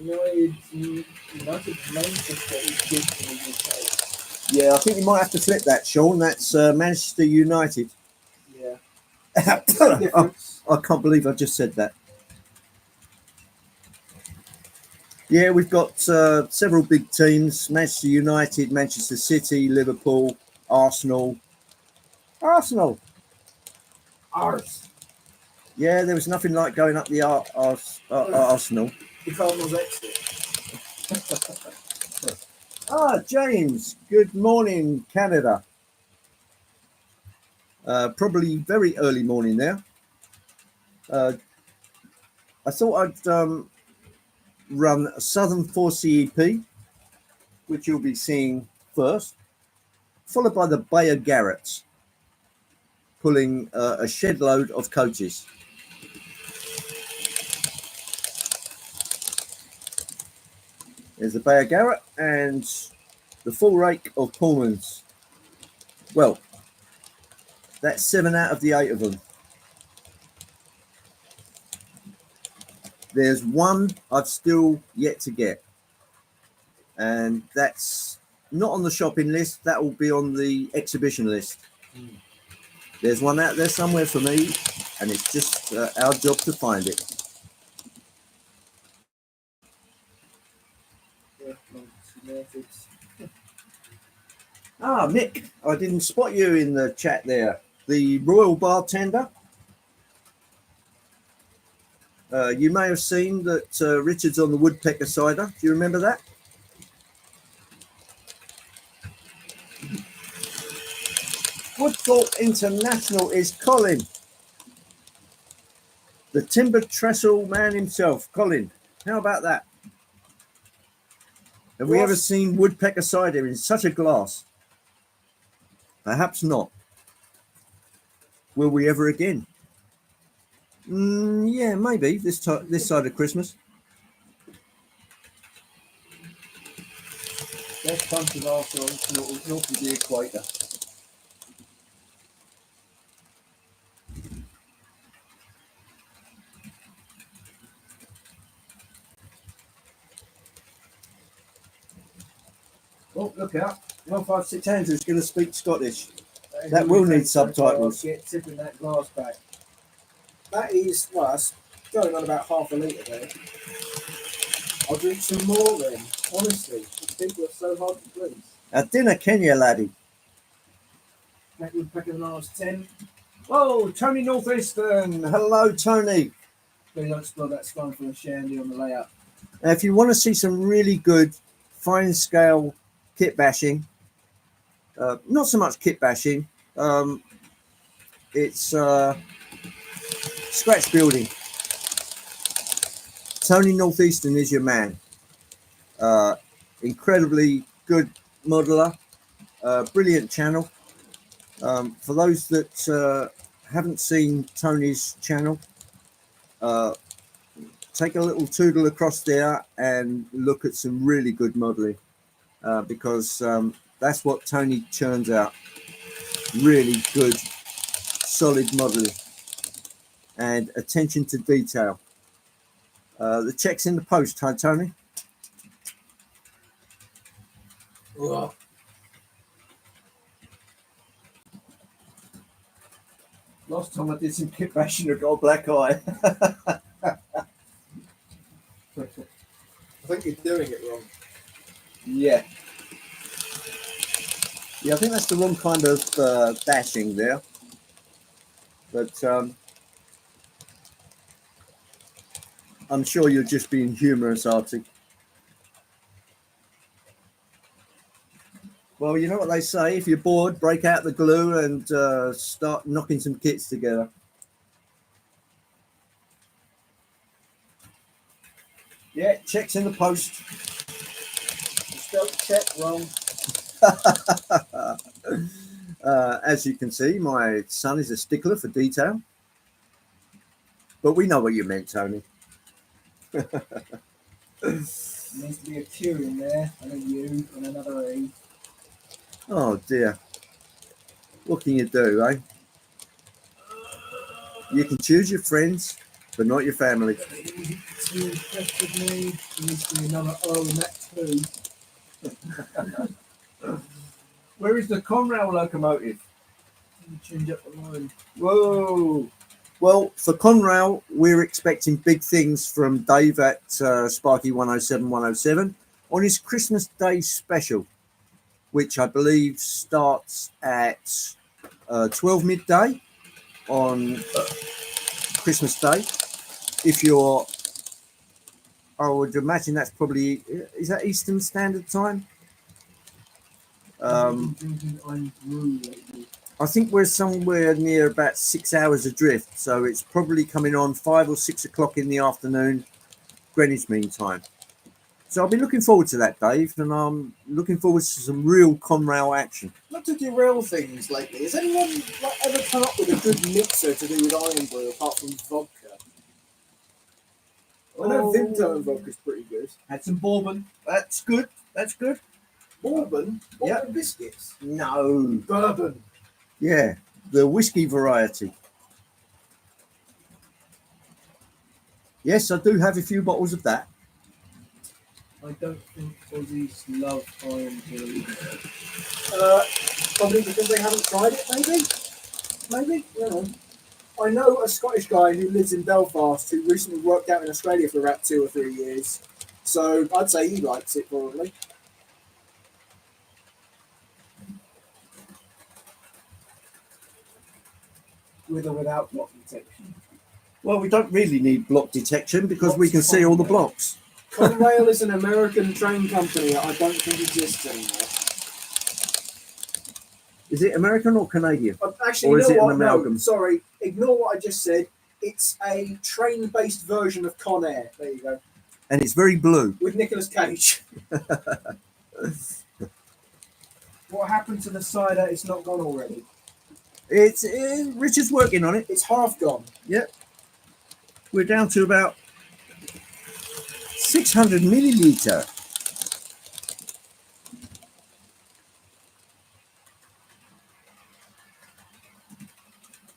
United Manchester is good for the UK. Yeah, I think you might have to flip that, Sean. That's Manchester United. Yeah. I can't believe I just said that. Yeah, we've got several big teams: Manchester United, Manchester City, Liverpool, Arsenal. Arsenal. Ars. Yeah, there was nothing like going up the Arsenal. The Cardinals exit. James. Good morning, Canada. Probably very early morning there. I thought I'd run Southern 4CEP, which you'll be seeing first, followed by the Bayer Garretts, pulling a shed load of coaches. There's the Bayer Garrett and the full rake of Pullmans. Well, that's 7 out of the 8 of them. There's one I've still yet to get, and that's not on the shopping list. That will be on the exhibition list. There's one out there somewhere for me, and it's just our job to find it. Mick, I didn't spot you in the chat there. The Royal Bartender. You may have seen that Richard's on the Woodpecker cider. Do you remember that? Woodthorpe International is Colin. The timber trestle man himself, Colin. How about that? Have we ever seen Woodpecker cider in such a glass? Perhaps not. Will we ever again? Yeah, maybe this side of Christmas. Best country last north of the equator. Oh, look out. 156 Andrew's going to speak Scottish. That will need subtitles. Get tipping that glass back. That is, well, that's going on about half a litre there. I'll drink some more then, honestly. These people are so hard to please. At dinner, Kenya, laddie. Back with pack of the last 10. Oh, Tony Northeastern. Hello, Tony. Please don't spill that scone full of shandy on the layout. Now, if you want to see some really good fine scale kit bashing, not so much kit bashing, it's scratch building. Tony Northeastern is your man. Incredibly good modeler, brilliant channel. For those that haven't seen Tony's channel, take a little tootle across there and look at some really good modeling, because that's what Tony churns out. Really good, solid modeling and attention to detail. The check's in the post, huh, Tony? Ugh. Last time I did some kit bashing, I got a black eye. I think you're doing it wrong. Yeah. Yeah, I think that's the wrong kind of bashing there. But I'm sure you're just being humorous, Artie. Well, you know what they say, if you're bored, break out the glue and start knocking some kits together. Yeah, check's in the post. Spelled check wrong. As you can see, my son is a stickler for detail. But we know what you meant, Tony. There needs to be a Q in there, and a U, and another E. Oh dear. What can you do, eh? You can choose your friends, but not your family. You impressed me. There needs to be another O in that too. Where is the Conrail locomotive? Change up the line. Whoa. Well, for Conrail, we're expecting big things from Dave at Sparky 107 107 on his Christmas Day special, which I believe starts at 12 midday on Christmas Day. If you're, I would imagine that's probably, is that Eastern Standard Time? I think we're somewhere near about 6 hours adrift, so it's probably coming on 5 or 6 o'clock in the afternoon, Greenwich Mean Time. So I'll be looking forward to that, Dave, and I'm looking forward to some real Conrail action. Not to derail things lately. Has anyone ever come up with a good mixer to do with iron brew apart from vodka? I know Vimto and vodka's pretty good. Had some bourbon. That's good. That's good. Bourbon? Yeah. Bourbon biscuits? No. Bourbon. Yeah, the whiskey variety. Yes, I do have a few bottles of that. I don't think Aussies love iron brew. Probably because they haven't tried it, maybe? Maybe? You know. I know a Scottish guy who lives in Belfast who recently worked out in Australia for about 2 or 3 years. So I'd say he likes it, probably. With or without block detection? Well, we don't really need block detection because we can see all the blocks. Conrail is an American train company that I don't think exists anymore. Is it American or Canadian? Actually, Or you is know it an what? amalgam? No, sorry. Ignore what I just said. It's a train-based version of Con Air. There you go. And it's very blue. With Nicolas Cage. What happened to the cider? It's not gone already. It's Richard's working on it. It's half gone. Yep. We're down to about 600 milliliter.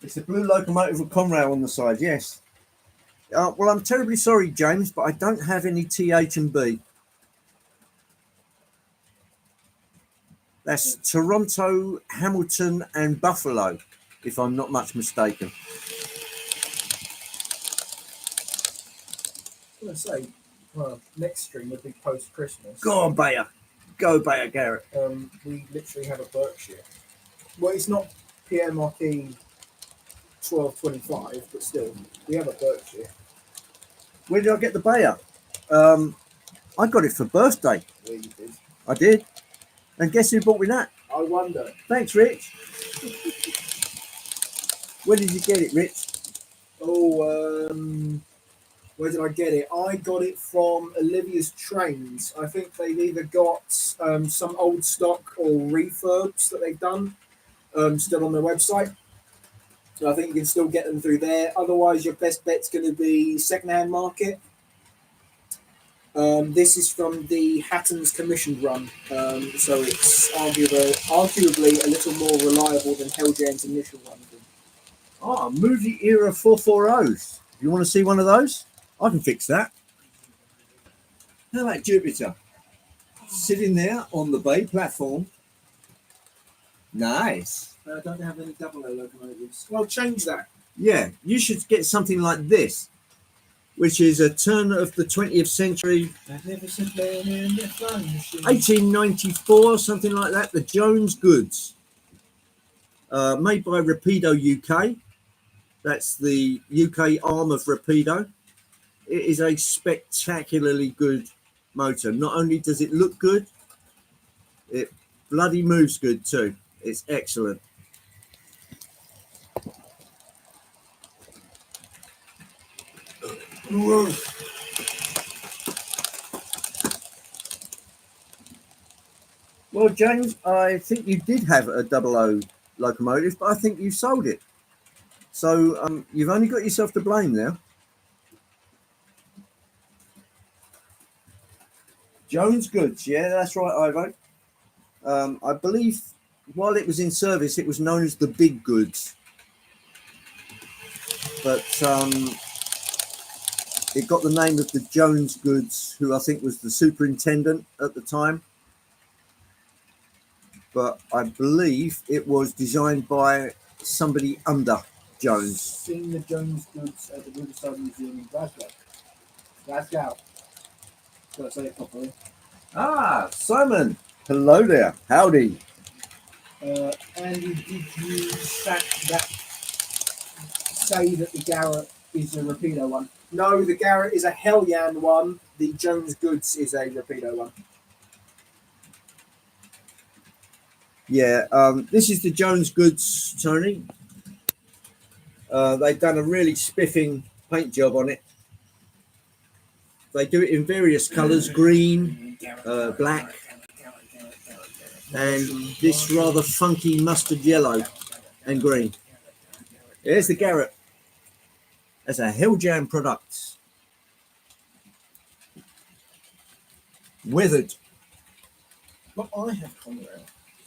It's the blue locomotive with Conrail on the side, yes. Well, I'm terribly sorry, James, but I don't have any TH and B. That's Toronto, Hamilton, and Buffalo, if I'm not much mistaken. I was going to say, well, next stream would be post-Christmas. Go on, Bayer. Go, Bayer Garrett. We literally have a Berkshire. Well, it's not Pierre Marquis 1225, but still, we have a Berkshire. Where did I get the Bayer? I got it for birthday. Yeah, you did. I did. And guess who bought me that? I wonder. Thanks, Rich. Where did you get it, Rich? Oh, where did I get it? I got it from Olivia's Trains. I think they've either got some old stock or refurbs that they've done still on their website. So I think you can still get them through there. Otherwise, your best bet's going to be secondhand market. This is from the Hatton's commissioned run, so it's arguably a little more reliable than Helljane's initial run. Oh, movie era 440s. You want to see one of those? I can fix that. How about Jupiter? Sitting there on the bay platform. Nice. I don't have any double O locomotives. Well, change that. Yeah, you should get something like this, which is a turn of the 20th century, Magnificent man in the flying machine. 1894, something like that. The Jones Goods, made by Rapido UK. That's the UK arm of Rapido. It is a spectacularly good motor. Not only does it look good, it bloody moves good too. It's excellent. Well, James, I think you did have a 00 locomotive, but I think you sold it. So you've only got yourself to blame now. Jones Goods, yeah, that's right, Ivo. I believe while it was in service, it was known as the Big Goods. But it got the name of the Jones Goods, who I think was the superintendent at the time. But I believe it was designed by somebody under Jones. Seen the Jones Goods at the Riverside Museum in Glasgow. Glasgow. Got to say it properly. Ah, Simon. Hello there. Howdy. Andy, did you say that the Garrett is a Rapido one? No, the Garrett is a Hellion one. The Jones Goods is a Rapido one. Yeah, this is the Jones Goods, Tony. They've done a really spiffing paint job on it. They do it in various colours, green, black, and this rather funky mustard yellow and green. Here's the Garrett. That's a Helljam product. Withered. But I have Conrail.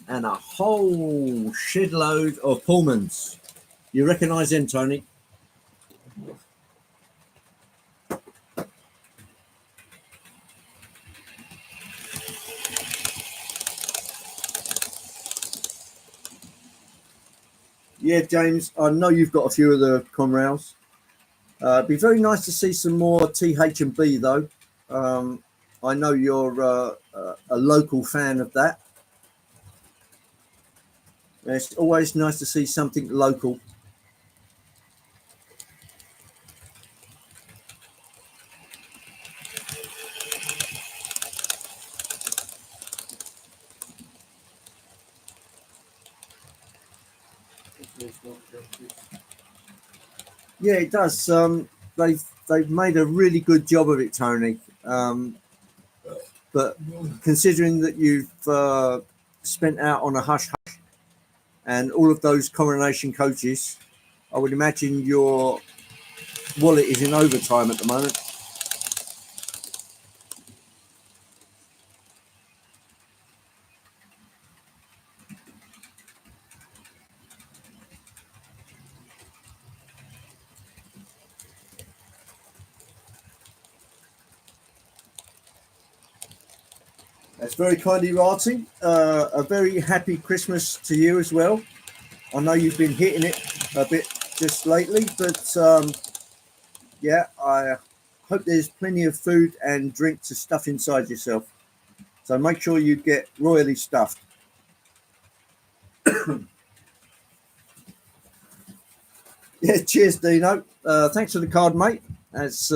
And a whole shitload of Pullmans. You recognise them, Tony? Yeah, James, I know you've got a few of the Conrails. It'd be very nice to see some more TH&B, though. I know you're a local fan of that. It's always nice to see something local. Yeah, it does. They've made a really good job of it, Tony. But considering that you've spent out on a hush hush and all of those coronation coaches, I would imagine your wallet is in overtime at the moment. That's very kindly, Artie. A very happy Christmas to you as well. I know you've been hitting it a bit just lately, but yeah, I hope there's plenty of food and drink to stuff inside yourself. So make sure you get royally stuffed. Yeah, cheers, Dino. Thanks for the card, mate. That's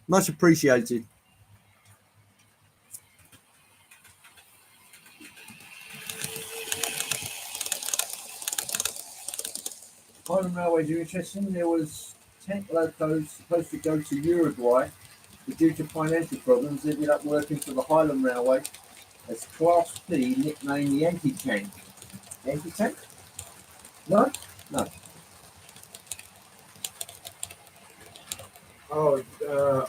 much appreciated. Highland Railways are interesting. There was 10 locos supposed to go to Uruguay, but due to financial problems, ended up working for the Highland Railway as Class P, nicknamed the Yankee Tank. Yankee Tank? No? No. Oh,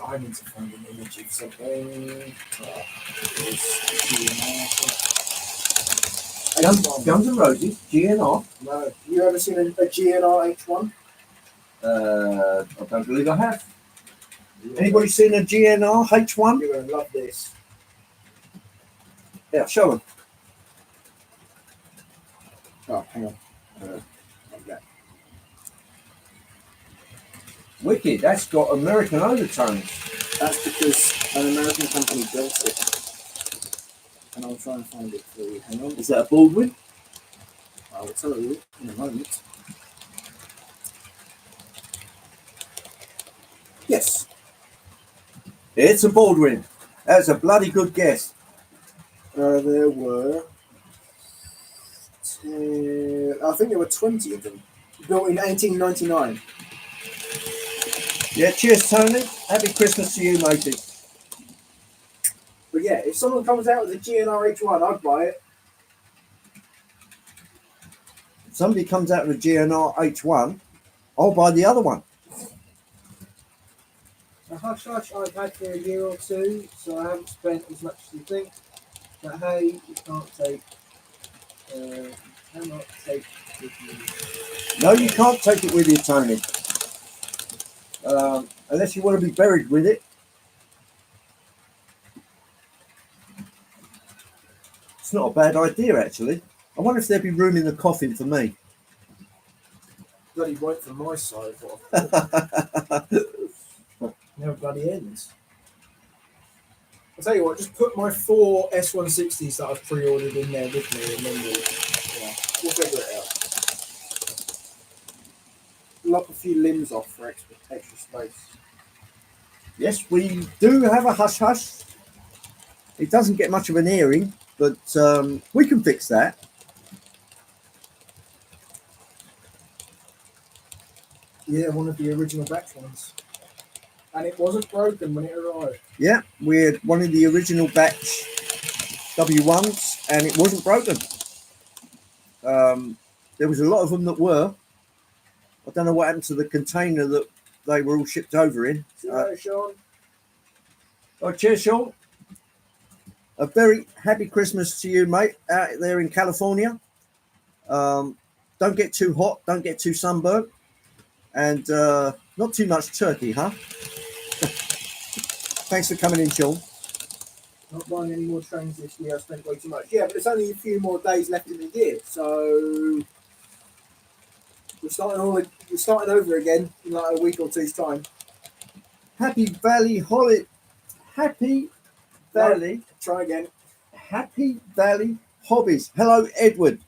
I need to find an image of something. Guns N' Roses, GNR. No. You ever seen a GNR H1? I don't believe I have. Anybody seen a GNR H1? You're going to love this. Yeah, show them. Oh, hang on. Okay. Wicked, that's got American overtones. That's because an American company built it. And I'll try and find it for you. Hang on. Is that a Baldwin? I will tell you in a moment. Yes. It's a Baldwin. That's a bloody good guess. There were I think there were 20 of them. Built in 1899. Yeah, cheers, Tony. Happy Christmas to you, matey. But yeah, if someone comes out with a GNR H1, I'd buy it. If somebody comes out with a GNR H1, I'll buy the other one. A hush hush I've had for a year or two, so I haven't spent as much as you think. But hey, you can't take. Cannot take with you. No, you can't take it with you, Tony. Unless you want to be buried with it. It's not a bad idea, actually. I wonder if there'd be room in the coffin for me. Bloody right from my side. Never bloody ends. I'll tell you what, just put my 4 S160s that I've pre-ordered in there with me, and then we'll figure it out. Lop a few limbs off for extra space. Yes, we do have a hush hush. It doesn't get much of an airing, but we can fix that. Yeah, one of the original batch ones. And it wasn't broken when it arrived. Yeah, we had one of the original batch W1s, and it wasn't broken. There was a lot of them that were. I don't know what happened to the container that they were all shipped over in. See you later, Sean. Oh, cheers, Sean. A very happy Christmas to you, mate, out there in California. Don't get too hot, don't get too sunburnt, and not too much turkey, huh? Thanks for coming in, Sean. Not buying any more trains this year. I spent way too much. Yeah, but there's only a few more days left in the year, so we're starting over again in like a week or two's time. Happy Valley Holiday. Happy Valley. No, try again. Happy Valley Hobbies. Hello, Edward.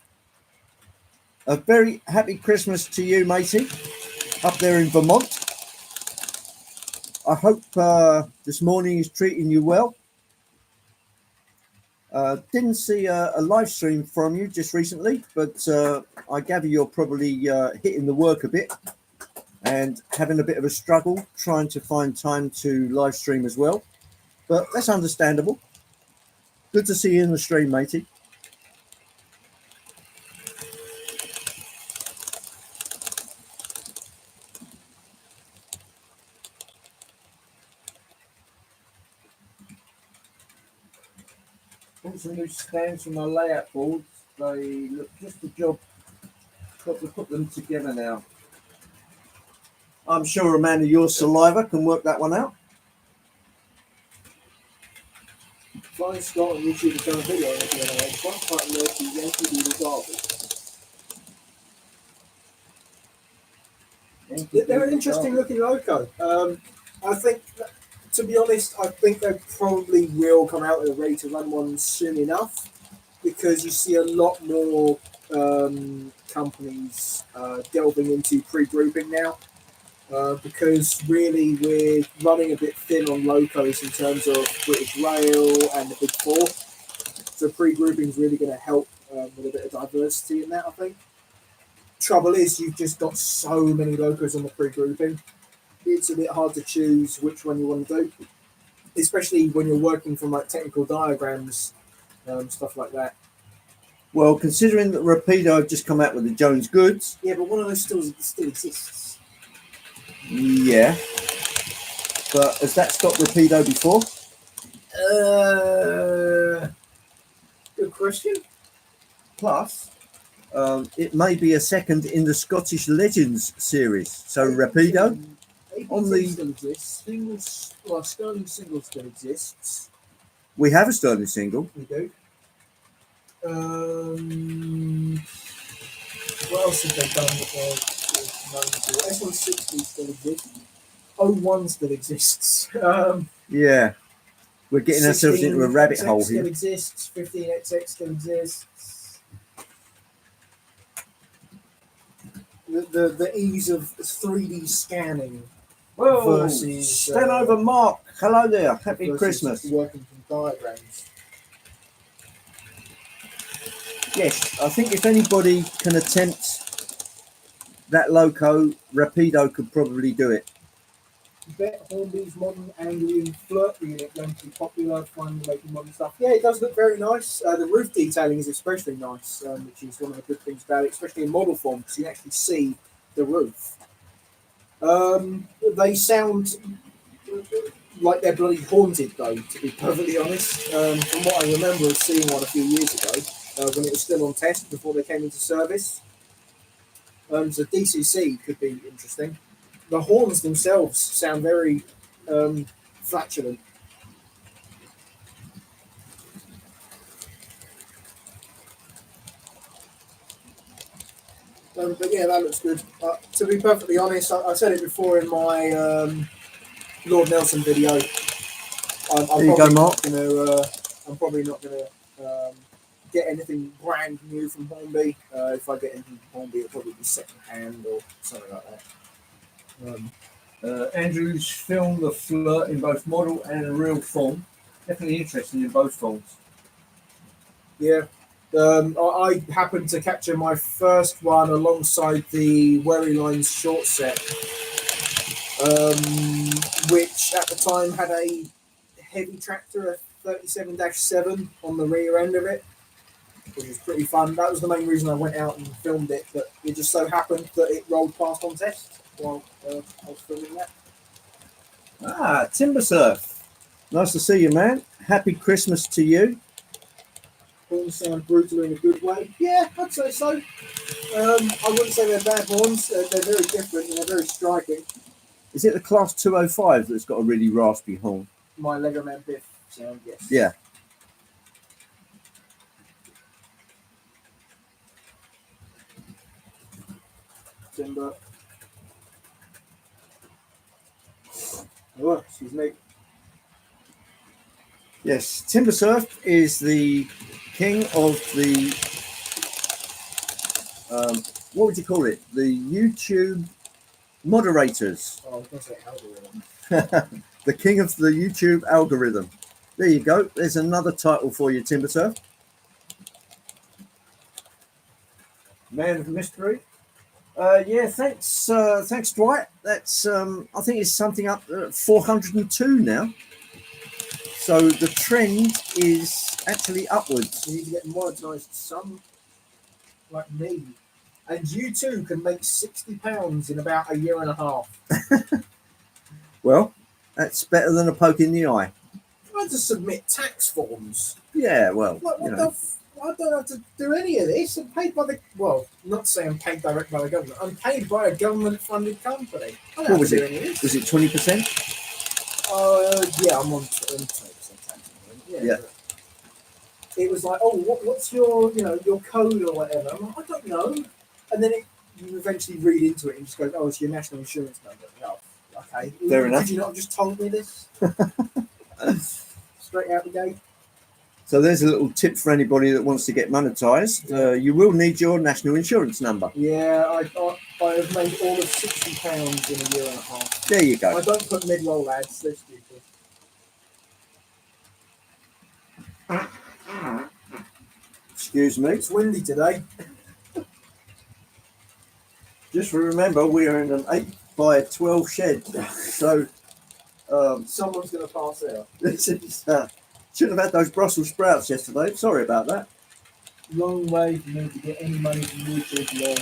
A very happy Christmas to you, matey, up there in Vermont. I hope this morning is treating you well. Didn't see a live stream from you just recently, but I gather you're probably hitting the work a bit and having a bit of a struggle trying to find time to live stream as well. But that's understandable. Good to see you in the stream, matey. Some new stands for my layout boards. They look just a job. Got to put them together now. I'm sure a man of your saliva can work that one out. Flying Scott on YouTube has done a video on it. One quite murky Yankee Doodle Derby. They're an interesting looking loco. I think, to be honest, I think they probably will come out with a ready to run one soon enough, because you see a lot more companies delving into pre-grouping now, because really we're running a bit thin on locos in terms of British Rail and the Big Four. So pre-grouping is really going to help with a bit of diversity in that, I think. Trouble is, you've just got so many locos on the pre-grouping. It's a bit hard to choose which one you want to do, especially when you're working from like technical diagrams, stuff like that. Well, considering that Rapido have just come out with the Jones Goods. Yeah, but one of those still exists. Yeah. But has that stopped Rapido before? Good question. Plus, it may be a second in the Scottish Legends series. So Rapido on the still exists. Sterling single still exists. We have a Sterling single. We do. What else have they done that they're S160 still exists. 01 still exists. Yeah. We're getting ourselves into a rabbit hole here. Still exists. 15XX still exists. The ease of 3D scanning. Whoa, versus stand over Mark. Hello there. Happy Christmas. Working from diagrams. Yes, I think if anybody can attempt that loco, Rapido could probably do it. Bet Hornby's modern Anglian flirt unit going to be popular, finally making modern stuff. Yeah, it does look very nice. The roof detailing is especially nice, which is one of the good things about it, especially in model form, because you can actually see the roof. They sound like they're bloody haunted, though, to be perfectly honest. From what I remember of seeing one a few years ago, when it was still on test before they came into service. So DCC could be interesting. The horns themselves sound very flatulent. But yeah, that looks good. To be perfectly honest, I said it before in my Lord Nelson video. I'm probably not gonna get anything brand new from Hornby. If I get anything from Hornby, it'll probably be second hand or something like that. Andrew's filmed the flirt in both model and real form. Definitely interested in both forms. Yeah. I happened to capture my first one alongside the Wherry Lines short set, which at the time had a heavy tractor, a 37-7 on the rear end of it, which was pretty fun. That was the main reason I went out and filmed it, but it just so happened that it rolled past on test while I was filming that. Ah, Timber Surf. Nice to see you, man. Happy Christmas to you. Horns sound brutal in a good way. Yeah, I'd say so. I wouldn't say they're bad horns. They're very different and they're very striking. Is it the Class 205 that's got a really raspy horn? My Lego Man Biff sound, yes. Yeah. Timber. Oh, excuse me. Yes, Timber Surf is the king of the, what would you call it? The YouTube moderators. Oh, I was going to say algorithm. The king of the YouTube algorithm. There you go. There's another title for you, Timber Surf. Man of mystery. Yeah, thanks, thanks, Dwight. That's I think it's something up 402 now. So the trend is actually upwards. You need to get monetized, some like me, and you too can make £60 in about a year and a half. Well, that's better than a poke in the eye. I had to submit tax forms. Yeah, well, What I don't have to do any of this. I'm paid by the not to say I'm paid direct by the government. I'm paid by a government-funded company. I don't what was have to it? do any of this. Was it 20%? Yeah, I'm on 20% tax. Yeah. It was like, oh, what's your your code or whatever? I'm like, I don't know. And then you eventually read into it and just go, oh, it's your national insurance number. Oh, okay. Fair enough. Could you not have just told me this? Straight out the gate. So there's a little tip for anybody that wants to get monetized. You will need your national insurance number. Yeah, I have made all of £60 in a year and a half. There you go. I don't put mid-roll ads. They're stupid. Excuse me. It's windy today. Just remember, we are in an 8x12 shed. So Someone's going to pass out. this is, should have had those Brussels sprouts yesterday. Sorry about that. Long way for me to get any money from YouTube. Long.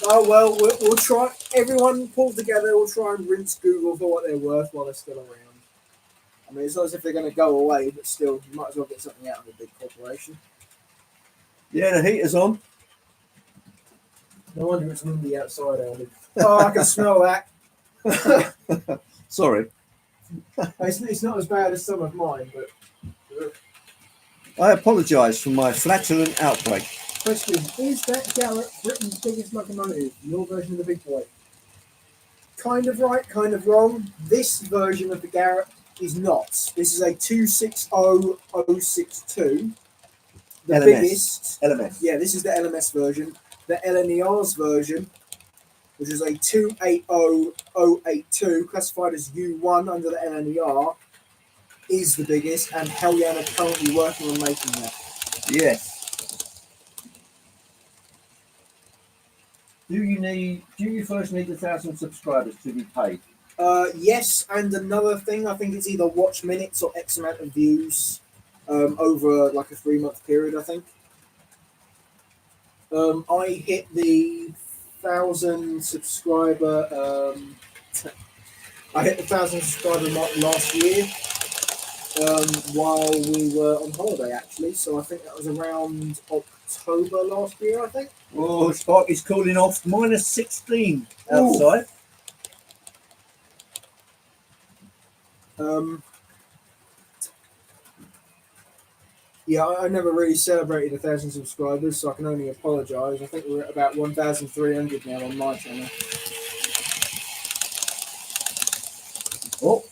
Oh well, we'll try. Everyone pull together. We'll try and rinse Google for what they're worth while they're still around. I mean, it's not as if they're going to go away, but still, you might as well get something out of a big corporation. Yeah, the heater's on. No wonder it's windy outside, Andy. Oh, I can smell that. Sorry. It's not as bad as some of mine, but. I apologise for my flatulent outbreak. Question: is that Garrett Britain's biggest locomotive? Your version of the big boy? Kind of right, kind of wrong. This version of the Garrett is not. This is a 260062. The LMS. biggest. LMS. Yeah, this is the LMS version. The LNER's version, which is a 280082, classified as U1 under the LNER, is the biggest, and Hellion are currently working on making that. Yes. Do you first need 1,000 subscribers to be paid? Yes, and another thing, I think it's either watch minutes or X amount of views over like a 3-month period, I think. I hit the 1,000 subscriber. I hit the 1,000 subscriber mark last year while we were on holiday, actually. So I think that was around October last year, I think. Oh, Spark is cooling off. Minus 16 outside. Yeah, I never really celebrated 1,000 subscribers, so I can only apologise. I think we're at about 1,300 now on my channel. Oh,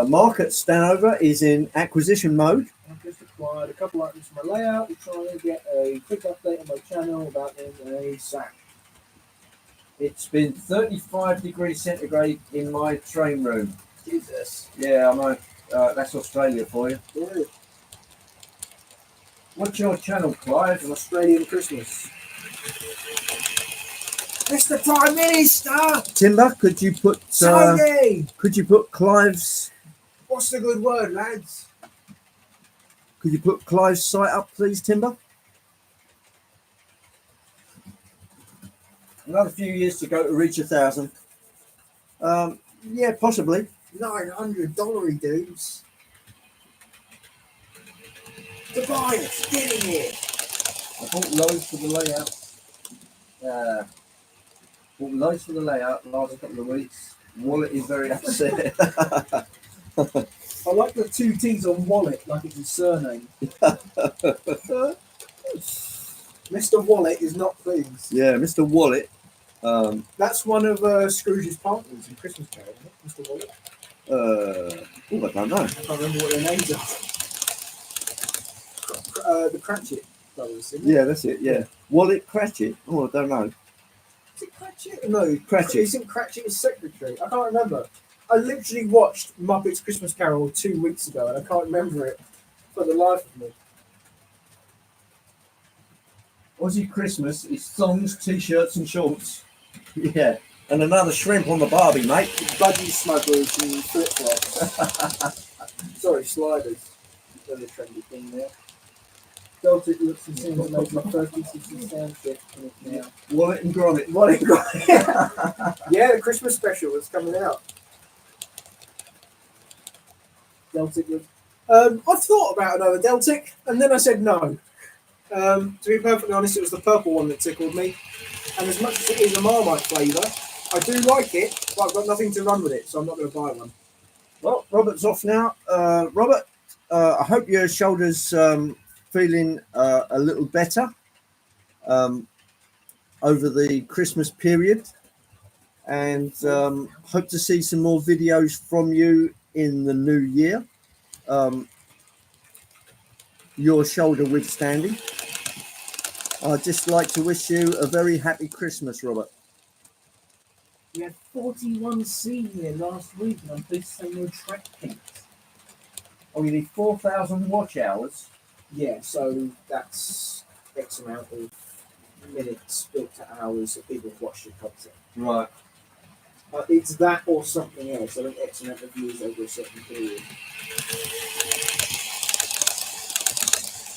Market Stanover is in acquisition mode. I've just acquired a couple items for my layout. We're trying to get a quick update on my channel about them ASAP. It's been 35 degrees centigrade in my train room. Jesus. Yeah, I know. That's Australia for you. Yeah. What's your channel, Clive? An Australian Christmas. Mr. Prime Minister! Timber, could you put Tony! Clive's What's the good word, lads? site up, please, Timber? Another few years to go to reach 1,000. Yeah, possibly. $900 dudes. Tobias, get in here! I bought loads for the layout. Last couple of weeks. Wallet is very upset. I like the 2 T's on wallet, like it's his surname. Mr. Wallet is not pleased. Yeah, Mr. Wallet. That's one of Scrooge's partners in Christmas Carol, isn't it? Mr. Wallet. I don't know. I can't remember what their names are. The Cratchit brothers, isn't it? Yeah, that's it. Yeah, Wallet Cratchit. Oh, I don't know. Is it Cratchit? No, Cratchit. Isn't Cratchit his secretary? I can't remember. I literally watched Muppets Christmas Carol 2 weeks ago and I can't remember it for the life of me. Aussie Christmas is thongs, t-shirts, and shorts. Yeah, and another shrimp on the barbie, mate. Budgie smugglers and flip-flops. Sorry, sliders. They're the trendy thing there. Celtic looks and seems to make my first DCC sound check on it now. Wallet and Gromit. What it got? Yeah, the Christmas special is coming out. Deltic looks. I've thought about another Deltic, and then I said no. To be perfectly honest, it was the purple one that tickled me. And as much as it is a Marmite flavour, I do like it, but I've got nothing to run with it, so I'm not going to buy one. Well, Robert's off now. Robert, I hope your shoulder's feeling a little better over the Christmas period, and hope to see some more videos from you in the new year. Your shoulder withstanding. I'd just like to wish you a very happy Christmas, Robert. We had 41C here last week, and I'm pleased to say no track pings. Oh, you need 4,000 watch hours? Yeah, so that's X amount of minutes built to hours that people have watched your content. Right. It's that or something else. I think X amount of views over a certain period.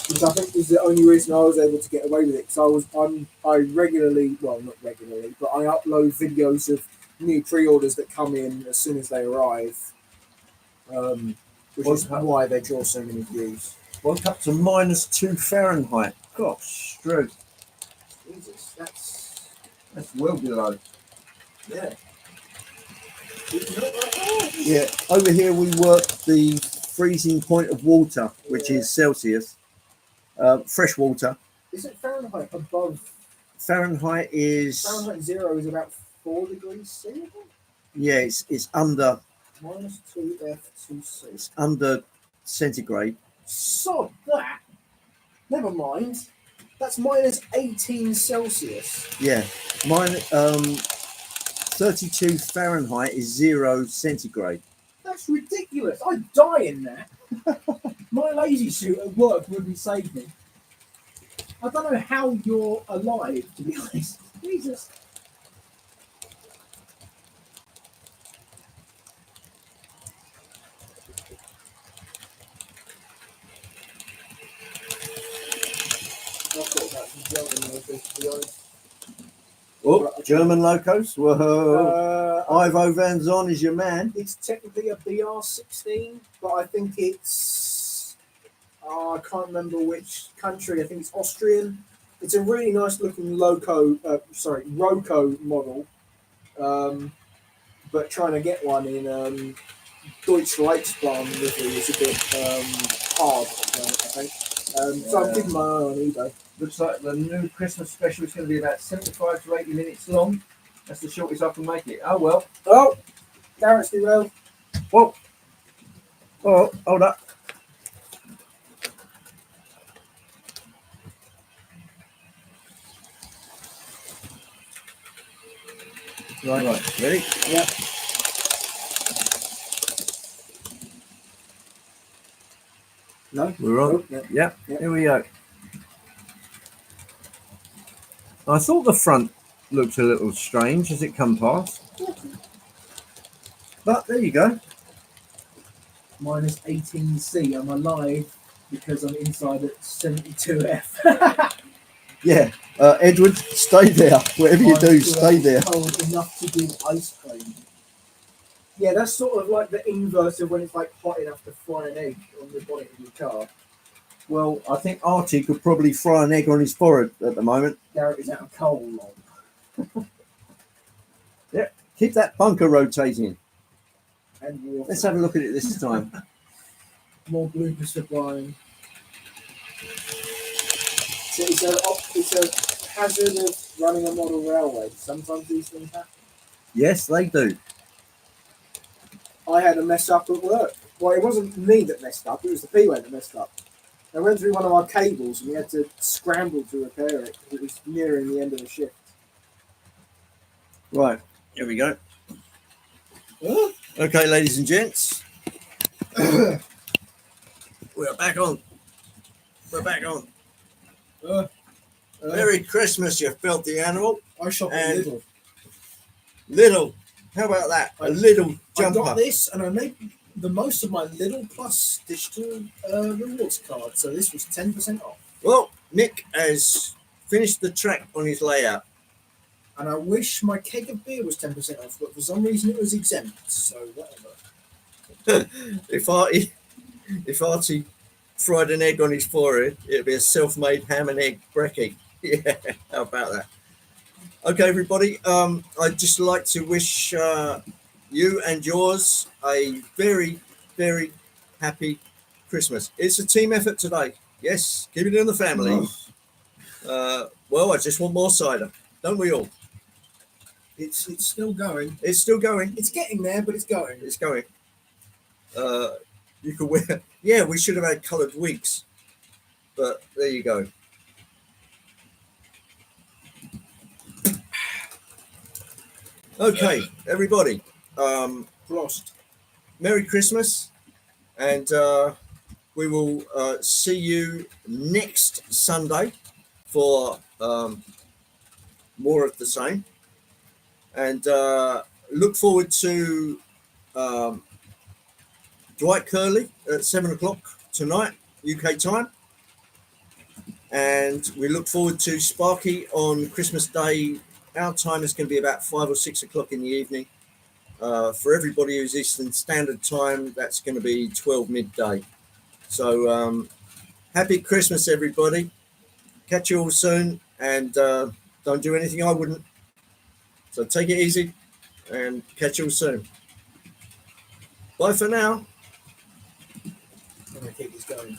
Which I think is the only reason I was able to get away with it, because I regularly, well, not regularly, but I upload videos of new pre-orders that come in as soon as they arrive, which is why they draw so many views. Woke up to -2 Fahrenheit. Gosh, Drew. Jesus, That's well below. yeah. Yeah, over here we work the freezing point of water, which is Celsius. Fresh water. Is it Fahrenheit above? Fahrenheit is Fahrenheit 0 is about 4 degrees C, I think? yeah, it's under -2F2C. it's under centigrade. Sod that! Never mind. That's -18 Celsius. Yeah, mine 32 Fahrenheit is 0 centigrade. That's ridiculous. I'd die in that. My lazy suit at work wouldn't save me. I don't know how you're alive, to be honest. Jesus. German locos, to be honest. Oh, German locos. Whoa. Ivo Van Zon is your man. It's technically a BR16, but I think it's I can't remember which country. I think it's Austrian. It's a really nice looking Roco model. But trying to get one in Deutsche Reichsbahn livery is a bit hard, I think. So I'm keeping my eye on eBay. Looks like the new Christmas special is going to be about 75 to 80 minutes long. That's the shortest I can make it. Oh well. Oh, Garrett's do well. Whoa. Oh, hold up. Right. Ready? Yeah. No? We're on. Oh, yeah. Yeah. Here we go. I thought the front looked a little strange as it come past. But there you go. Minus 18C. I'm alive because I'm inside at 72F. Yeah. Edward, stay there. Whatever you do, stay there. Cold enough to do ice cream. Yeah, that's sort of like the inverse of when it's like hot enough to fry an egg on the bonnet of your car. Well, I think Archie could probably fry an egg on his forehead at the moment. Garrett is out of coal long. Yeah. Keep that bunker rotating. And water. Let's have a look at it this time. More bloopers for Brian. So it's a hazard of running a model railway. Sometimes these things happen. Yes, they do. I had a mess up at work. Well, it wasn't me that messed up, it was the P-Way that messed up. I went through one of our cables and we had to scramble to repair it because it was nearing the end of the shift. Right, here we go. Huh? Okay, ladies and gents. We're back on. We're back on. Merry Christmas, you filthy animal. I shop And- at Lidl. Little. How about that? A little I jumper. got this and I made the most of my Lidl Plus digital rewards card. So this was 10% off. Well, Nick has finished the track on his layout. And I wish my keg of beer was 10% off, but for some reason it was exempt. So whatever. If Artie fried an egg on his forehead, it'd be a self-made ham and egg brekkie. Yeah, how about that? Okay, everybody. I'd just like to wish you and yours a very, very happy Christmas. It's a team effort today. Yes, keep it in the family. Well, I just want more cider. Don't we all? It's still going. It's still going. It's getting there, but it's going. It's going. You could wear. Yeah, we should have had coloured wigs, but there you go. Okay, everybody. Lost. Merry Christmas, and we will see you next Sunday for more of the same. And look forward to Dwight Curley at 7:00 tonight, UK time. And we look forward to Sparky on Christmas Day. Our time is going to be about 5 or 6 o'clock in the evening. For everybody who's Eastern Standard Time, that's going to be 12 midday. So happy Christmas, everybody. Catch you all soon, and don't do anything I wouldn't. So take it easy and catch you all soon. Bye for now. I'm going to keep this going.